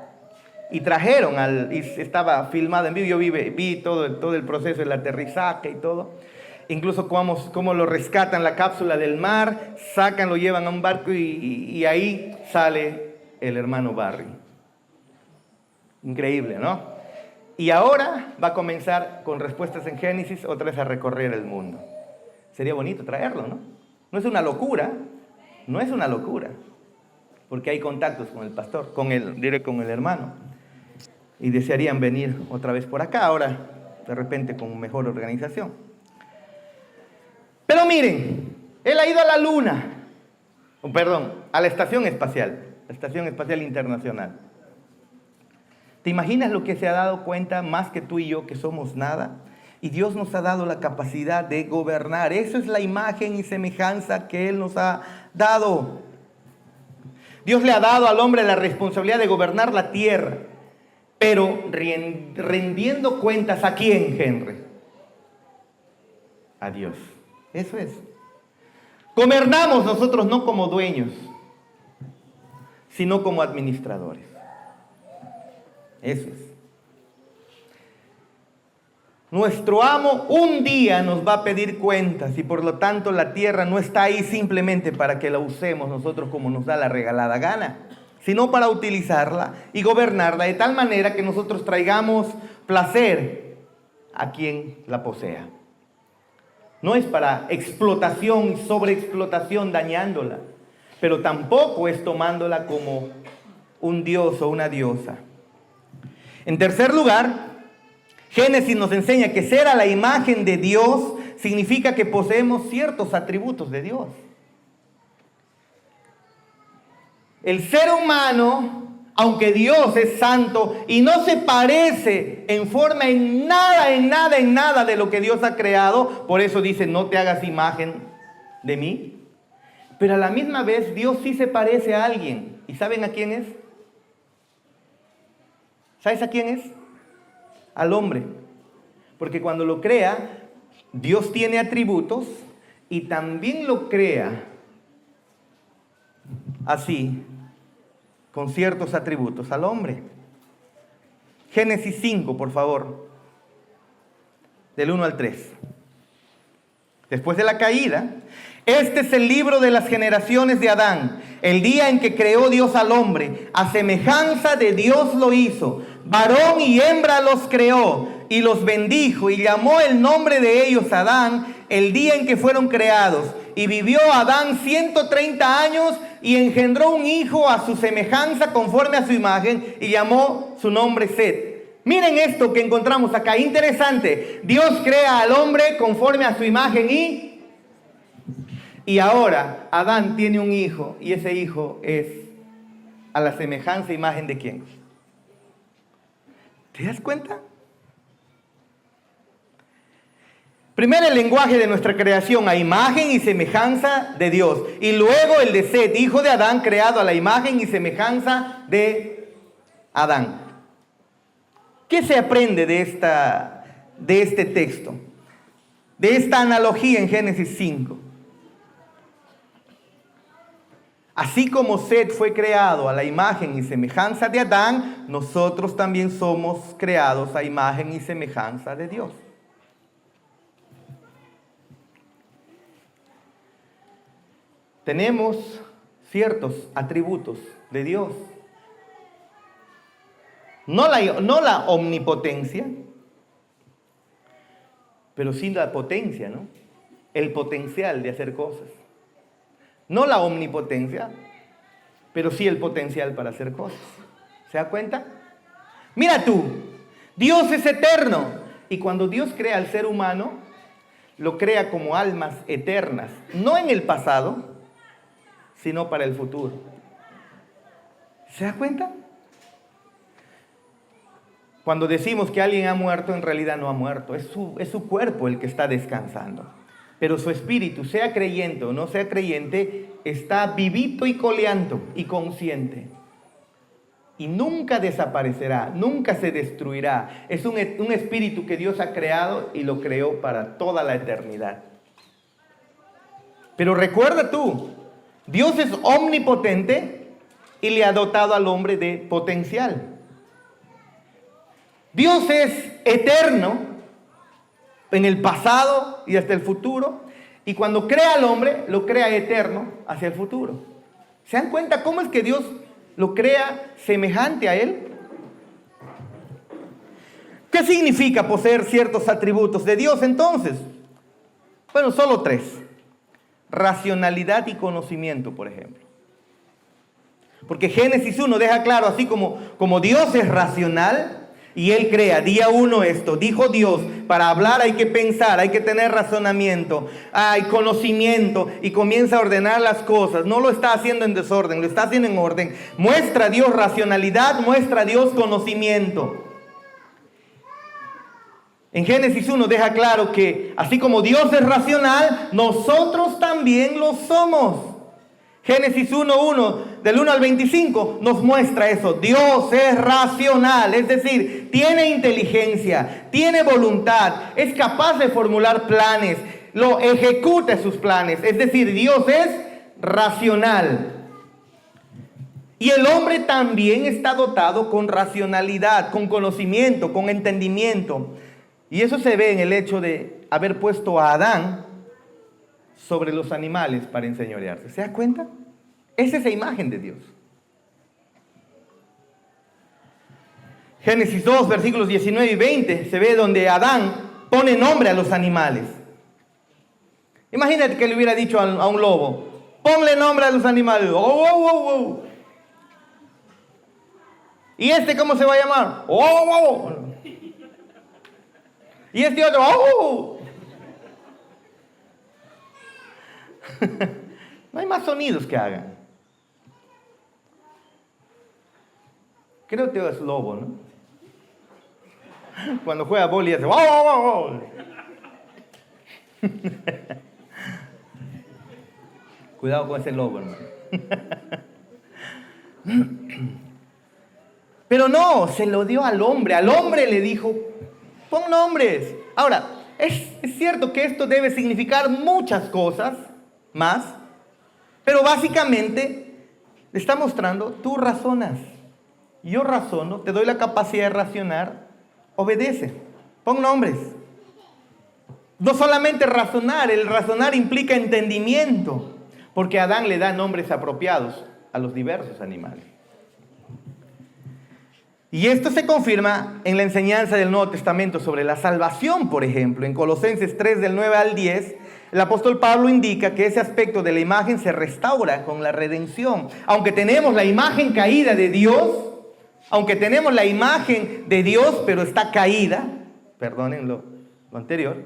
Y y estaba filmado en vivo, yo vi todo el proceso del aterrizaje y todo. Incluso cómo lo rescatan la cápsula del mar, lo llevan a un barco y ahí sale el hermano Barry. Increíble, ¿no? Y ahora va a comenzar con respuestas en Génesis otra vez a recorrer el mundo. Sería bonito traerlo, ¿no? No es una locura, porque hay contactos con el pastor, con el hermano. Y desearían venir otra vez por acá, ahora de repente con mejor organización. Pero miren, él ha ido a la luna, a la estación espacial internacional. ¿Te imaginas lo que se ha dado cuenta más que tú y yo, que somos nada? Y Dios nos ha dado la capacidad de gobernar. Esa es la imagen y semejanza que Él nos ha dado. Dios le ha dado al hombre la responsabilidad de gobernar la tierra, pero rendiendo cuentas ¿a quién, Henry? A Dios. Eso es. Gobernamos nosotros no como dueños, sino como administradores. Eso es. Nuestro amo un día nos va a pedir cuentas y por lo tanto la tierra no está ahí simplemente para que la usemos nosotros como nos da la regalada gana, sino para utilizarla y gobernarla de tal manera que nosotros traigamos placer a quien la posea. No es para explotación y sobreexplotación dañándola, pero tampoco es tomándola como un dios o una diosa. En tercer lugar, Génesis nos enseña que ser a la imagen de Dios significa que poseemos ciertos atributos de Dios. El ser humano, aunque Dios es santo y no se parece en forma en nada de lo que Dios ha creado, por eso dice, no te hagas imagen de mí. Pero a la misma vez Dios sí se parece a alguien. ¿Y saben a quién es? ¿Sabes a quién es? Al hombre. Porque cuando lo crea, Dios tiene atributos y también lo crea así, con ciertos atributos al hombre. Génesis 5, por favor, del 1 al 3. Después de la caída, este es el libro de las generaciones de Adán, el día en que creó Dios al hombre, a semejanza de Dios lo hizo, varón y hembra los creó, y los bendijo, y llamó el nombre de ellos Adán, el día en que fueron creados. Y vivió Adán 130 años, y engendró un hijo a su semejanza, conforme a su imagen, y llamó su nombre Set. Miren esto que encontramos acá, interesante. Dios crea al hombre conforme a su imagen y ahora Adán tiene un hijo, y ese hijo es a la semejanza e imagen de ¿quién? ¿Te das cuenta? Primero el lenguaje de nuestra creación a imagen y semejanza de Dios. Y luego el de Set, hijo de Adán, creado a la imagen y semejanza de Adán. ¿Qué se aprende de este texto? De esta analogía en Génesis 5. Así como Set fue creado a la imagen y semejanza de Adán, nosotros también somos creados a imagen y semejanza de Dios. Tenemos ciertos atributos de Dios. No la omnipotencia, pero sí la potencia, ¿no? El potencial de hacer cosas. No la omnipotencia, pero sí el potencial para hacer cosas. ¿Se da cuenta? Mira tú, Dios es eterno. Y cuando Dios crea al ser humano, lo crea como almas eternas. No en el pasado, sino para el futuro. ¿Se da cuenta? Cuando decimos que alguien ha muerto, en realidad no ha muerto. Es su cuerpo el que está descansando. Pero su espíritu, sea creyente o no sea creyente, está vivito y coleando y consciente. Y nunca desaparecerá, nunca se destruirá. Es un espíritu que Dios ha creado y lo creó para toda la eternidad. Pero recuerda tú, Dios es omnipotente y le ha dotado al hombre de potencial. Dios es eterno en el pasado y hasta el futuro, y cuando crea al hombre, lo crea eterno hacia el futuro. ¿Se dan cuenta cómo es que Dios lo crea semejante a Él? ¿Qué significa poseer ciertos atributos de Dios entonces? Bueno, solo 3. Racionalidad y conocimiento, por ejemplo. Porque Génesis 1 deja claro, así como Dios es racional, y Él crea, día 1 esto, dijo Dios, para hablar hay que pensar, hay que tener razonamiento, hay conocimiento, y comienza a ordenar las cosas. No lo está haciendo en desorden, lo está haciendo en orden. Muestra a Dios racionalidad, muestra a Dios conocimiento. En Génesis 1 deja claro que así como Dios es racional, nosotros también lo somos. Génesis 1:1, del 1 al 25, nos muestra eso. Dios es racional, es decir, tiene inteligencia, tiene voluntad, es capaz de formular planes, lo ejecuta sus planes. Es decir, Dios es racional. Y el hombre también está dotado con racionalidad, con conocimiento, con entendimiento. Y eso se ve en el hecho de haber puesto a Adán sobre los animales para enseñorearse. ¿Se da cuenta? Es esa imagen de Dios. Génesis 2, versículos 19 y 20, se ve donde Adán pone nombre a los animales. Imagínate que le hubiera dicho a un lobo, ponle nombre a los animales. Oh, oh, oh, oh. ¿Y este cómo se va a llamar? Oh, oh, oh. Y este otro, oh. No hay más sonidos que hagan. Creo que es lobo, ¿no? Cuando juega boli hace, oh, oh, oh. Cuidado con ese lobo, hermano. Pero no, se lo dio al hombre. Al hombre le dijo, pon nombres. Ahora, es cierto que esto debe significar muchas cosas más, pero básicamente le está mostrando, tú razonas, yo razono, te doy la capacidad de razonar, obedece, pon nombres. No solamente razonar, el razonar implica entendimiento. Porque Adán le da nombres apropiados a los diversos animales. Y esto se confirma en la enseñanza del Nuevo Testamento sobre la salvación, por ejemplo. En Colosenses 3, del 9 al 10, el apóstol Pablo indica que ese aspecto de la imagen se restaura con la redención. Aunque tenemos la imagen caída de Dios, pero está caída, perdonen lo anterior,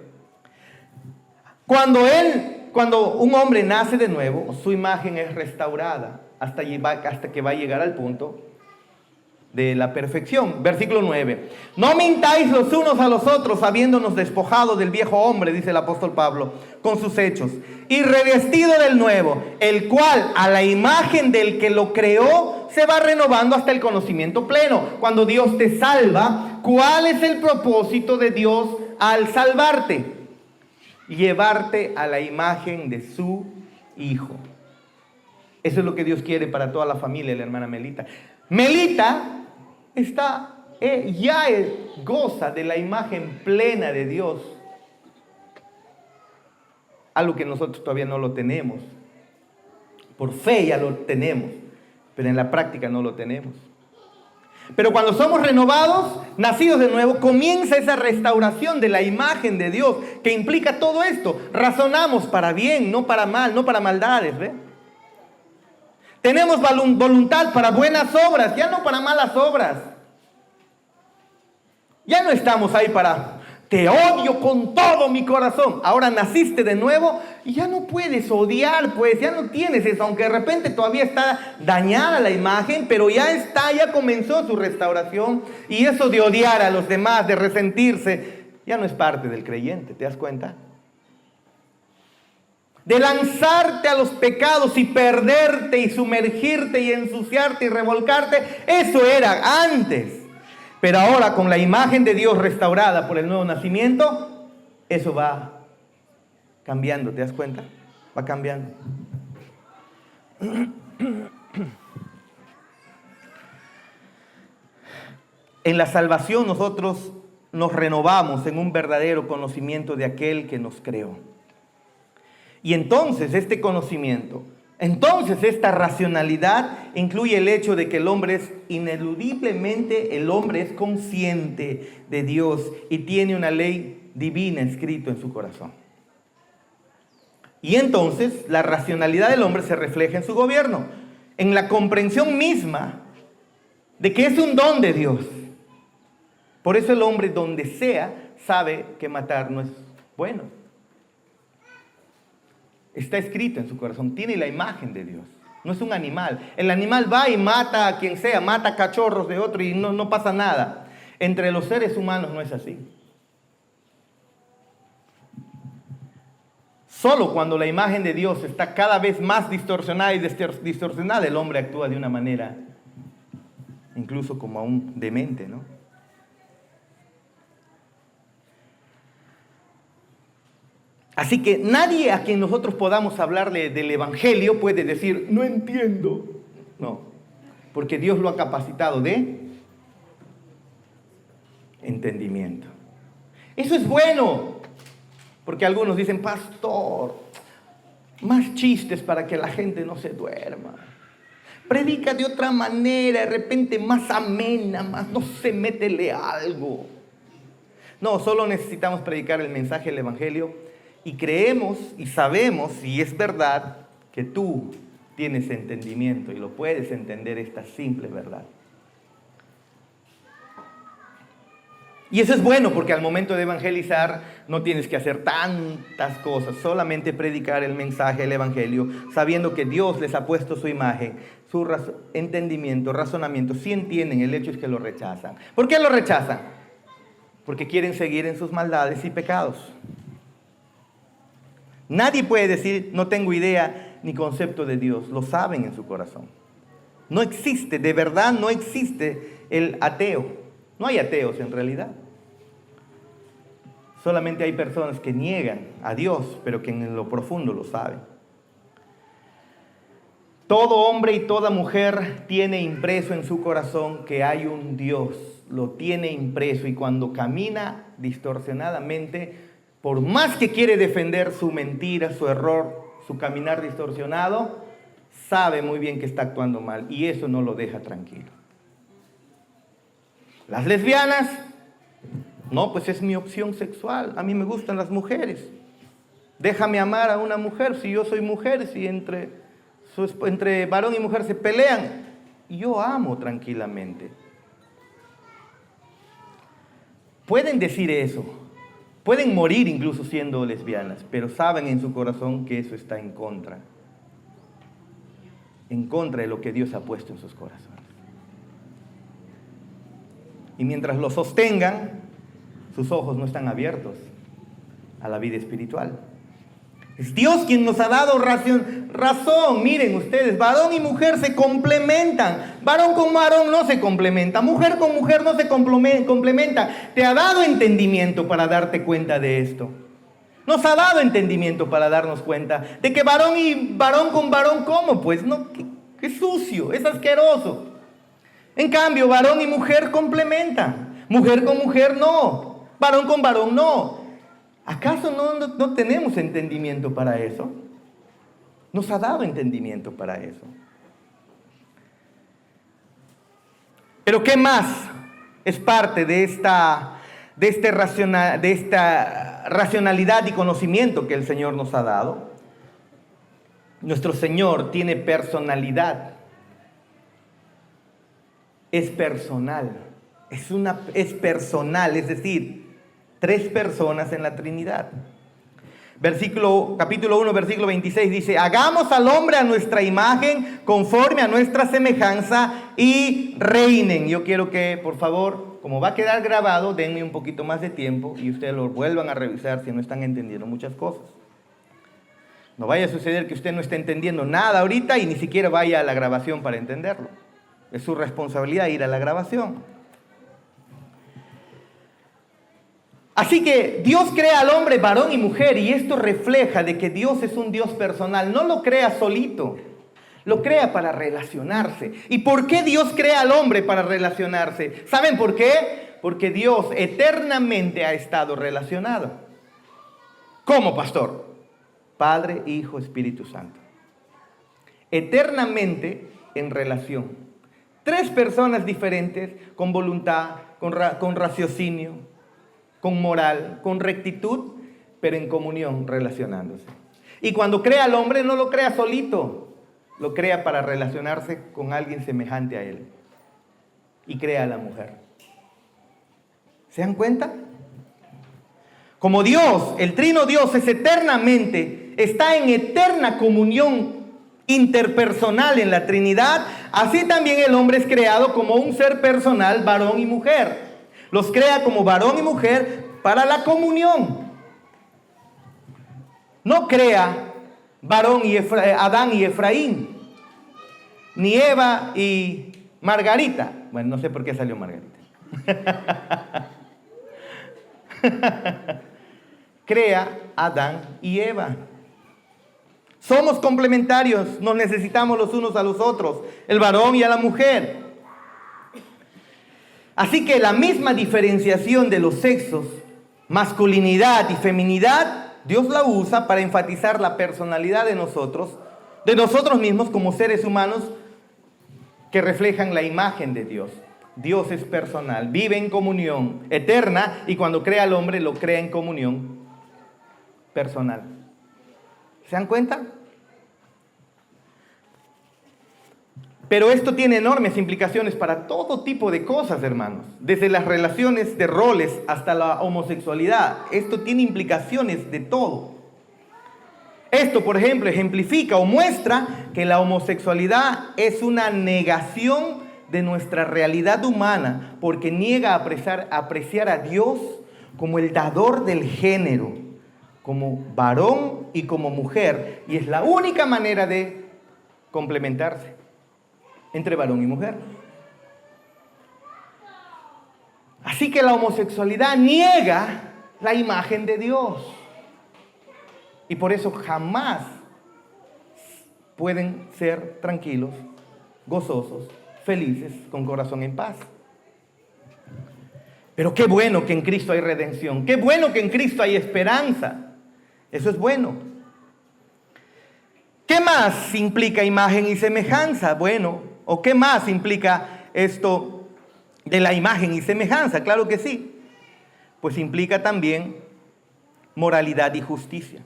Cuando un hombre nace de nuevo, su imagen es restaurada hasta que va a llegar al punto de la perfección. Versículo 9. No mintáis los unos a los otros, habiéndonos despojado del viejo hombre, dice el apóstol Pablo, con sus hechos, y revestido del nuevo, el cual a la imagen del que lo creó se va renovando hasta el conocimiento pleno. Cuando Dios te salva, ¿cuál es el propósito de Dios al salvarte? Llevarte a la imagen de su Hijo. Eso es lo que Dios quiere para toda la familia de la hermana Melita. Melita goza de la imagen plena de Dios. Algo que nosotros todavía no lo tenemos. Por fe ya lo tenemos, pero en la práctica no lo tenemos. Pero cuando somos renovados, nacidos de nuevo, comienza esa restauración de la imagen de Dios, que implica todo esto. Razonamos para bien, no para mal, no para maldades, ¿ve? Tenemos voluntad para buenas obras, ya no para malas obras. Ya no estamos ahí para, te odio con todo mi corazón. Ahora naciste de nuevo y ya no puedes odiar, pues ya no tienes eso, aunque de repente todavía está dañada la imagen, pero ya comenzó su restauración. Y eso de odiar a los demás, de resentirse, ya no es parte del creyente, ¿te das cuenta? De lanzarte a los pecados y perderte y sumergirte y ensuciarte y revolcarte, eso era antes. Pero ahora con la imagen de Dios restaurada por el nuevo nacimiento, eso va cambiando, ¿te das cuenta? Va cambiando. En la salvación nosotros nos renovamos en un verdadero conocimiento de aquel que nos creó. Y entonces este conocimiento, esta racionalidad incluye el hecho de que el hombre es ineludiblemente, el hombre es consciente de Dios y tiene una ley divina escrita en su corazón. Y entonces la racionalidad del hombre se refleja en su gobierno, en la comprensión misma de que es un don de Dios. Por eso el hombre donde sea sabe que matar no es bueno. Está escrito en su corazón, tiene la imagen de Dios. No es un animal. El animal va y mata a quien sea, mata cachorros de otro y no pasa nada. Entre los seres humanos no es así. Solo cuando la imagen de Dios está cada vez más distorsionada y distorsionada, el hombre actúa de una manera, incluso como un demente, ¿no? Así que nadie a quien nosotros podamos hablarle del Evangelio puede decir, no entiendo. No. porque Dios lo ha capacitado de entendimiento. Eso es bueno, porque algunos dicen, pastor, más chistes para que la gente no se duerma. Predica de otra manera, de repente más amena, más, no sé, métele algo. No, solo necesitamos predicar el mensaje del Evangelio y creemos y sabemos, y es verdad, que tú tienes entendimiento y lo puedes entender esta simple verdad. Y eso es bueno porque al momento de evangelizar no tienes que hacer tantas cosas, solamente predicar el mensaje del Evangelio, sabiendo que Dios les ha puesto su imagen, su entendimiento, razonamiento. Si entienden, el hecho es que lo rechazan. ¿Por qué lo rechazan? Porque quieren seguir en sus maldades y pecados. Nadie puede decir, no tengo idea ni concepto de Dios, lo saben en su corazón. No existe, de verdad no existe el ateo. No hay ateos en realidad. Solamente hay personas que niegan a Dios, pero que en lo profundo lo saben. Todo hombre y toda mujer tiene impreso en su corazón que hay un Dios. Lo tiene impreso y cuando camina distorsionadamente, por más que quiere defender su mentira, su error, su caminar distorsionado, sabe muy bien que está actuando mal y eso no lo deja tranquilo. Las lesbianas, no, pues es mi opción sexual, a mí me gustan las mujeres. Déjame amar a una mujer si yo soy mujer, si entre varón y mujer se pelean, yo amo tranquilamente. Pueden decir eso, pueden morir incluso siendo lesbianas, pero saben en su corazón que eso está en contra de lo que Dios ha puesto en sus corazones. Y mientras lo sostengan, sus ojos no están abiertos a la vida espiritual. Es Dios quien nos ha dado razón. Miren ustedes, varón y mujer se complementan. Varón con varón no se complementa. Mujer con mujer no se complementa. Te ha dado entendimiento para darte cuenta de esto. Nos ha dado entendimiento para darnos cuenta de que varón con varón, ¿cómo? Pues no, qué sucio, es asqueroso. En cambio, varón y mujer complementan. Mujer con mujer no. Varón con varón no. ¿Acaso no tenemos entendimiento para eso? Nos ha dado entendimiento para eso. Pero ¿qué más es parte de esta racionalidad y conocimiento que el Señor nos ha dado? Nuestro Señor tiene personalidad. Es personal. Es personal, es decir, 3 personas en la Trinidad. Capítulo 1, versículo 26 dice, hagamos al hombre a nuestra imagen, conforme a nuestra semejanza y reinen. Yo quiero que, por favor, como va a quedar grabado, denme un poquito más de tiempo y ustedes lo vuelvan a revisar si no están entendiendo muchas cosas. No vaya a suceder que usted no esté entendiendo nada ahorita y ni siquiera vaya a la grabación para entenderlo. Es su responsabilidad ir a la grabación. Así que Dios crea al hombre varón y mujer y esto refleja de que Dios es un Dios personal. No lo crea solito, lo crea para relacionarse. ¿Y por qué Dios crea al hombre para relacionarse? ¿Saben por qué? Porque Dios eternamente ha estado relacionado. ¿Cómo, pastor? Padre, Hijo, Espíritu Santo. Eternamente en relación. 3 personas diferentes con voluntad, con raciocinio, con moral, con rectitud, pero en comunión, relacionándose. Y cuando crea al hombre, no lo crea solito, lo crea para relacionarse con alguien semejante a él. Y crea a la mujer. ¿Se dan cuenta? Como Dios, el trino Dios es eternamente, está en eterna comunión interpersonal en la Trinidad, así también el hombre es creado como un ser personal, varón y mujer. Los crea como varón y mujer para la comunión. No crea Adán y Efraín, ni Eva y Margarita. Bueno, no sé por qué salió Margarita. Crea Adán y Eva. Somos complementarios, nos necesitamos los unos a los otros, el varón y a la mujer. Así que la misma diferenciación de los sexos, masculinidad y feminidad, Dios la usa para enfatizar la personalidad de nosotros mismos como seres humanos que reflejan la imagen de Dios. Dios es personal, vive en comunión eterna y cuando crea al hombre lo crea en comunión personal. ¿Se dan cuenta? Pero esto tiene enormes implicaciones para todo tipo de cosas, hermanos. Desde las relaciones de roles hasta la homosexualidad. Esto tiene implicaciones de todo. Esto, por ejemplo, ejemplifica o muestra que la homosexualidad es una negación de nuestra realidad humana porque niega a apreciar a Dios como el dador del género, como varón y como mujer. Y es la única manera de complementarse entre varón y mujer. Así que la homosexualidad niega la imagen de Dios. Y por eso jamás pueden ser tranquilos, gozosos, felices, con corazón en paz. Pero qué bueno que en Cristo hay redención. Qué bueno que en Cristo hay esperanza. Eso es bueno. ¿Qué más implica imagen y semejanza? Bueno, ¿o qué más implica esto de la imagen y semejanza? Claro que sí. Pues implica también moralidad y justicia.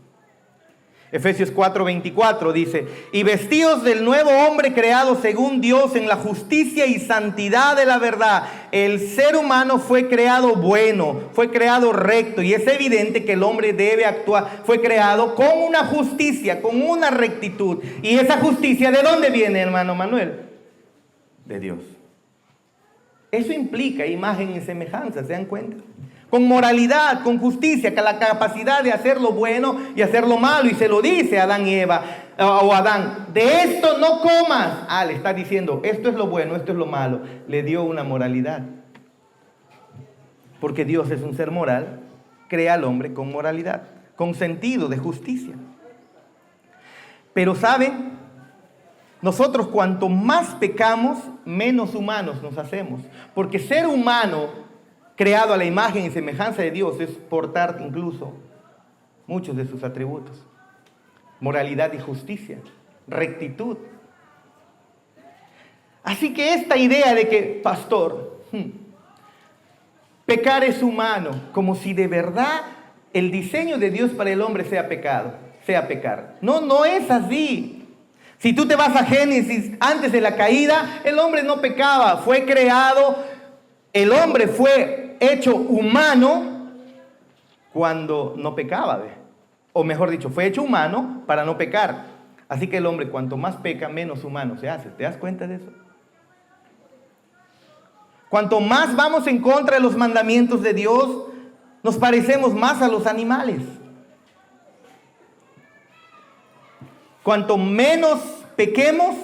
Efesios 4:24 dice, y vestidos del nuevo hombre creado según Dios en la justicia y santidad de la verdad. El ser humano fue creado bueno, fue creado recto y es evidente que el hombre debe actuar. Fue creado con una justicia, con una rectitud. ¿Y esa justicia de dónde viene, hermano Manuel? De Dios. Eso implica imagen y semejanza, ¿se dan cuenta? Con moralidad, con justicia, con la capacidad de hacer lo bueno y hacer lo malo. Y se lo dice a Adán y Eva, o Adán, de esto no comas. Le está diciendo, esto es lo bueno, esto es lo malo. Le dio una moralidad. Porque Dios es un ser moral, crea al hombre con moralidad, con sentido de justicia. Pero ¿saben? Nosotros cuanto más pecamos, menos humanos nos hacemos. Porque ser humano creado a la imagen y semejanza de Dios es portar incluso muchos de sus atributos. Moralidad y justicia, rectitud. Así que esta idea de que, pastor, pecar es humano, como si de verdad el diseño de Dios para el hombre sea pecado, sea pecar. No es así. Si tú te vas a Génesis, antes de la caída, el hombre no pecaba, fue creado, el hombre fue hecho humano cuando no pecaba, ¿ve? O mejor dicho, fue hecho humano para no pecar. Así que el hombre cuanto más peca, menos humano se hace. ¿Te das cuenta de eso? Cuanto más vamos en contra de los mandamientos de Dios, nos parecemos más a los animales. Cuanto menos pequemos,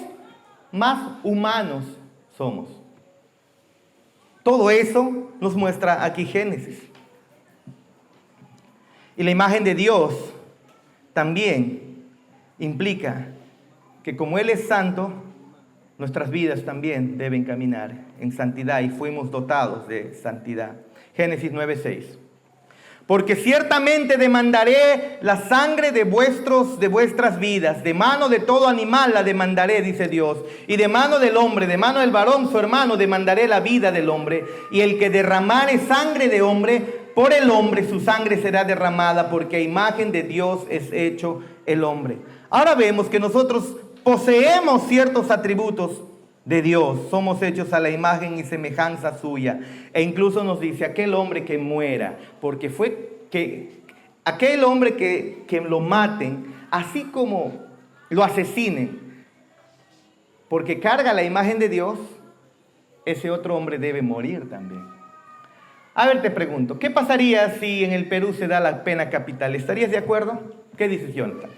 más humanos somos. Todo eso nos muestra aquí Génesis. Y la imagen de Dios también implica que como Él es santo, nuestras vidas también deben caminar en santidad y fuimos dotados de santidad. Génesis 9:6. Porque ciertamente demandaré la sangre de vuestras vidas, de mano de todo animal la demandaré, dice Dios, y de mano del hombre, de mano del varón su hermano, demandaré la vida del hombre, y el que derramare sangre de hombre, por el hombre su sangre será derramada, porque a imagen de Dios es hecho el hombre. Ahora vemos que nosotros poseemos ciertos atributos de Dios, somos hechos a la imagen y semejanza suya, e incluso nos dice aquel hombre que muera, porque fue que aquel hombre que lo maten, así como lo asesinen, porque carga la imagen de Dios, ese otro hombre debe morir también. A ver, te pregunto, ¿qué pasaría si en el Perú se da la pena capital? ¿Estarías de acuerdo? ¿Qué dices, Jonathan?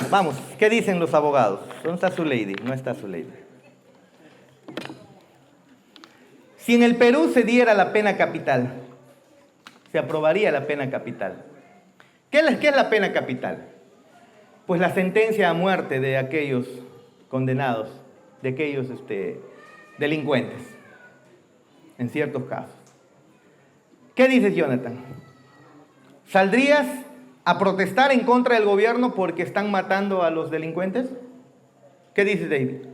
Vamos, ¿qué dicen los abogados? ¿Dónde está su lady? No está su lady. Si en el Perú se diera la pena capital, se aprobaría la pena capital, qué es la pena capital? Pues la sentencia a muerte de aquellos condenados, de aquellos delincuentes, en ciertos casos. ¿Qué dices, Jonathan? ¿Saldrías a protestar en contra del gobierno porque están matando a los delincuentes? ¿Qué dices, David?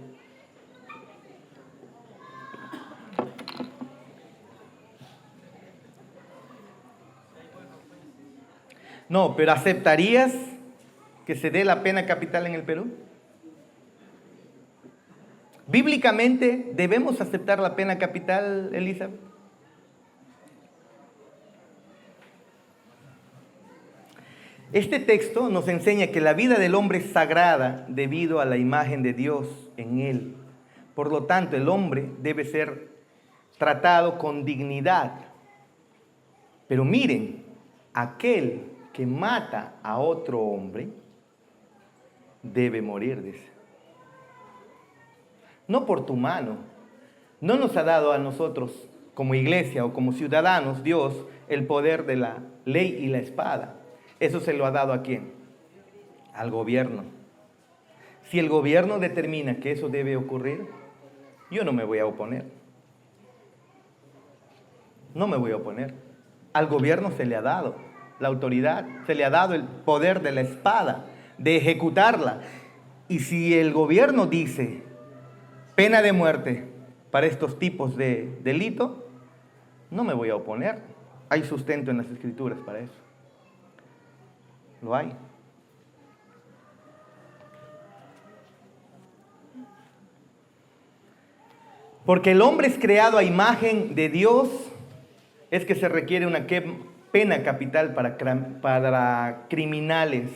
No, pero ¿aceptarías que se dé la pena capital en el Perú? Bíblicamente, ¿debemos aceptar la pena capital, Elisa? Este texto nos enseña que la vida del hombre es sagrada debido a la imagen de Dios en él. Por lo tanto, el hombre debe ser tratado con dignidad. Pero miren, aquel que mata a otro hombre debe morir, dice. No por tu mano. No nos ha dado a nosotros como iglesia o como ciudadanos Dios el poder de la ley y la espada. Eso se lo ha dado ¿a quién? Al gobierno. Si el gobierno determina que eso debe ocurrir, yo no me voy a oponer. No me voy a oponer. Al gobierno se le ha dado la autoridad, se le ha dado el poder de la espada, de ejecutarla. Y si el gobierno dice pena de muerte para estos tipos de delito, no me voy a oponer. Hay sustento en las Escrituras para eso. Lo hay. Porque el hombre es creado a imagen de Dios, es que se requiere una pena capital para criminales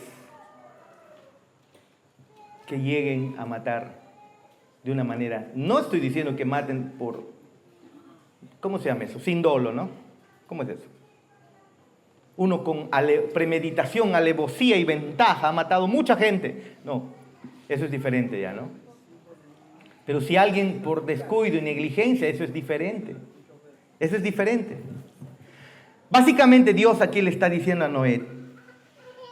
que lleguen a matar de una manera. No estoy diciendo que maten por, ¿cómo se llama eso? Sin dolo, ¿no? ¿Cómo es eso? Uno con premeditación, alevosía y ventaja ha matado mucha gente. No, eso es diferente ya, ¿no? Pero si alguien por descuido y negligencia, eso es diferente. Eso es diferente. Básicamente Dios aquí le está diciendo a Noé,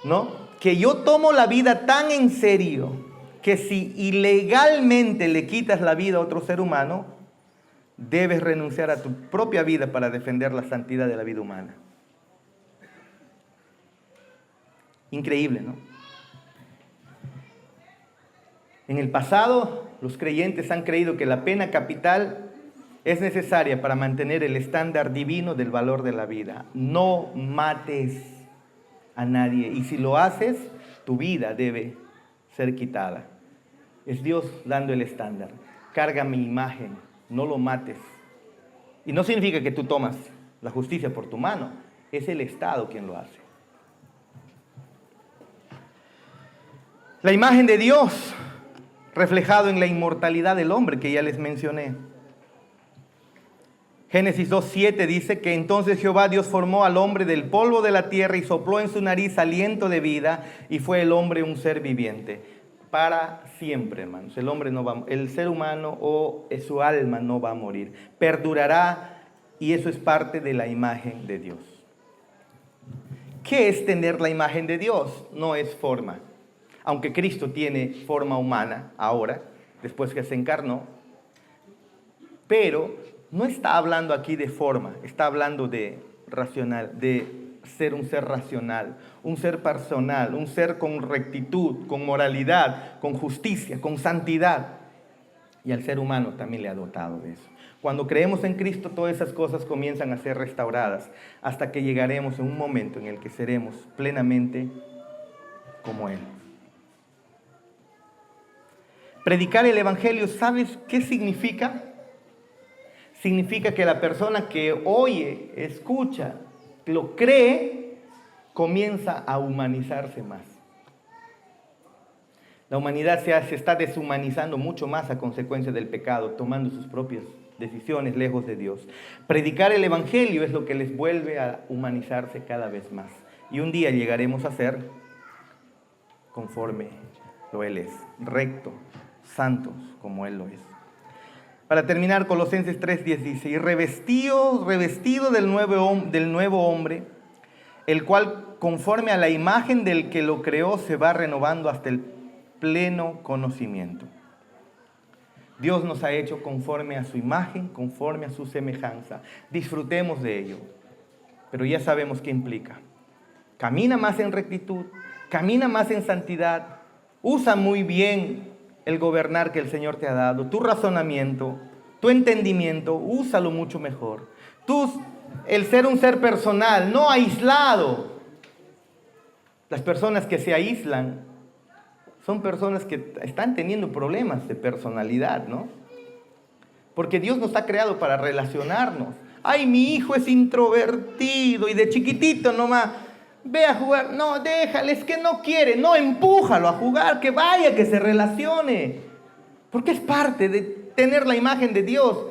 ¿no? Que yo tomo la vida tan en serio que si ilegalmente le quitas la vida a otro ser humano, debes renunciar a tu propia vida para defender la santidad de la vida humana. Increíble, ¿no? En el pasado, los creyentes han creído que la pena capital es necesaria para mantener el estándar divino del valor de la vida. No mates a nadie, y si lo haces, tu vida debe ser quitada. Es Dios dando el estándar. Carga mi imagen, no lo mates. Y no significa que tú tomas la justicia por tu mano, es el Estado quien lo hace. La imagen de Dios reflejado en la inmortalidad del hombre que ya les mencioné. Génesis 2:7 dice que entonces Jehová Dios formó al hombre del polvo de la tierra y sopló en su nariz aliento de vida y fue el hombre un ser viviente. Para siempre, hermanos. El ser humano o su alma no va a morir. Perdurará y eso es parte de la imagen de Dios. ¿Qué es tener la imagen de Dios? No es forma. Aunque Cristo tiene forma humana ahora, después que se encarnó, pero no está hablando aquí de forma, está hablando de racional, de ser un ser racional, un ser personal, un ser con rectitud, con moralidad, con justicia, con santidad. Y al ser humano también le ha dotado de eso. Cuando creemos en Cristo, todas esas cosas comienzan a ser restauradas hasta que llegaremos en un momento en el que seremos plenamente como Él. Predicar el Evangelio, ¿sabes qué significa? Significa que la persona que oye, escucha, lo cree, comienza a humanizarse más. La humanidad se está deshumanizando mucho más a consecuencia del pecado, tomando sus propias decisiones lejos de Dios. Predicar el Evangelio es lo que les vuelve a humanizarse cada vez más. Y un día llegaremos a ser conforme lo Él es, recto, santos como Él lo es. Para terminar, Colosenses 3:10 dice, y revestido del nuevo hombre, el cual conforme a la imagen del que lo creó se va renovando hasta el pleno conocimiento. Dios nos ha hecho conforme a su imagen, conforme a su semejanza. Disfrutemos de ello, pero ya sabemos qué implica. Camina más en rectitud, camina más en santidad, usa muy bien el gobernar que el Señor te ha dado, tu razonamiento, tu entendimiento, úsalo mucho mejor. El ser un ser personal, no aislado. Las personas que se aíslan son personas que están teniendo problemas de personalidad, ¿no? Porque Dios nos ha creado para relacionarnos. Ay, mi hijo es introvertido y de chiquitito nomás, ve a jugar. No, déjale, es que no quiere. No, empújalo a jugar, que vaya, que se relacione. Porque es parte de tener la imagen de Dios,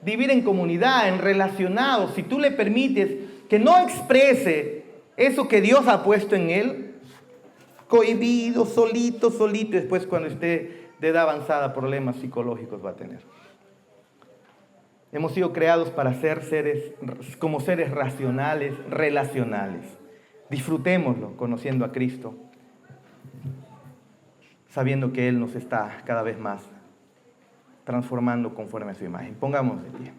vivir en comunidad, en relacionados. Si tú le permites que no exprese eso que Dios ha puesto en él, cohibido, solito, y después cuando esté de edad avanzada, problemas psicológicos va a tener. Hemos sido creados para ser como seres racionales, relacionales. Disfrutémoslo conociendo a Cristo, sabiendo que Él nos está cada vez más transformando conforme a su imagen. Pongamos de pie.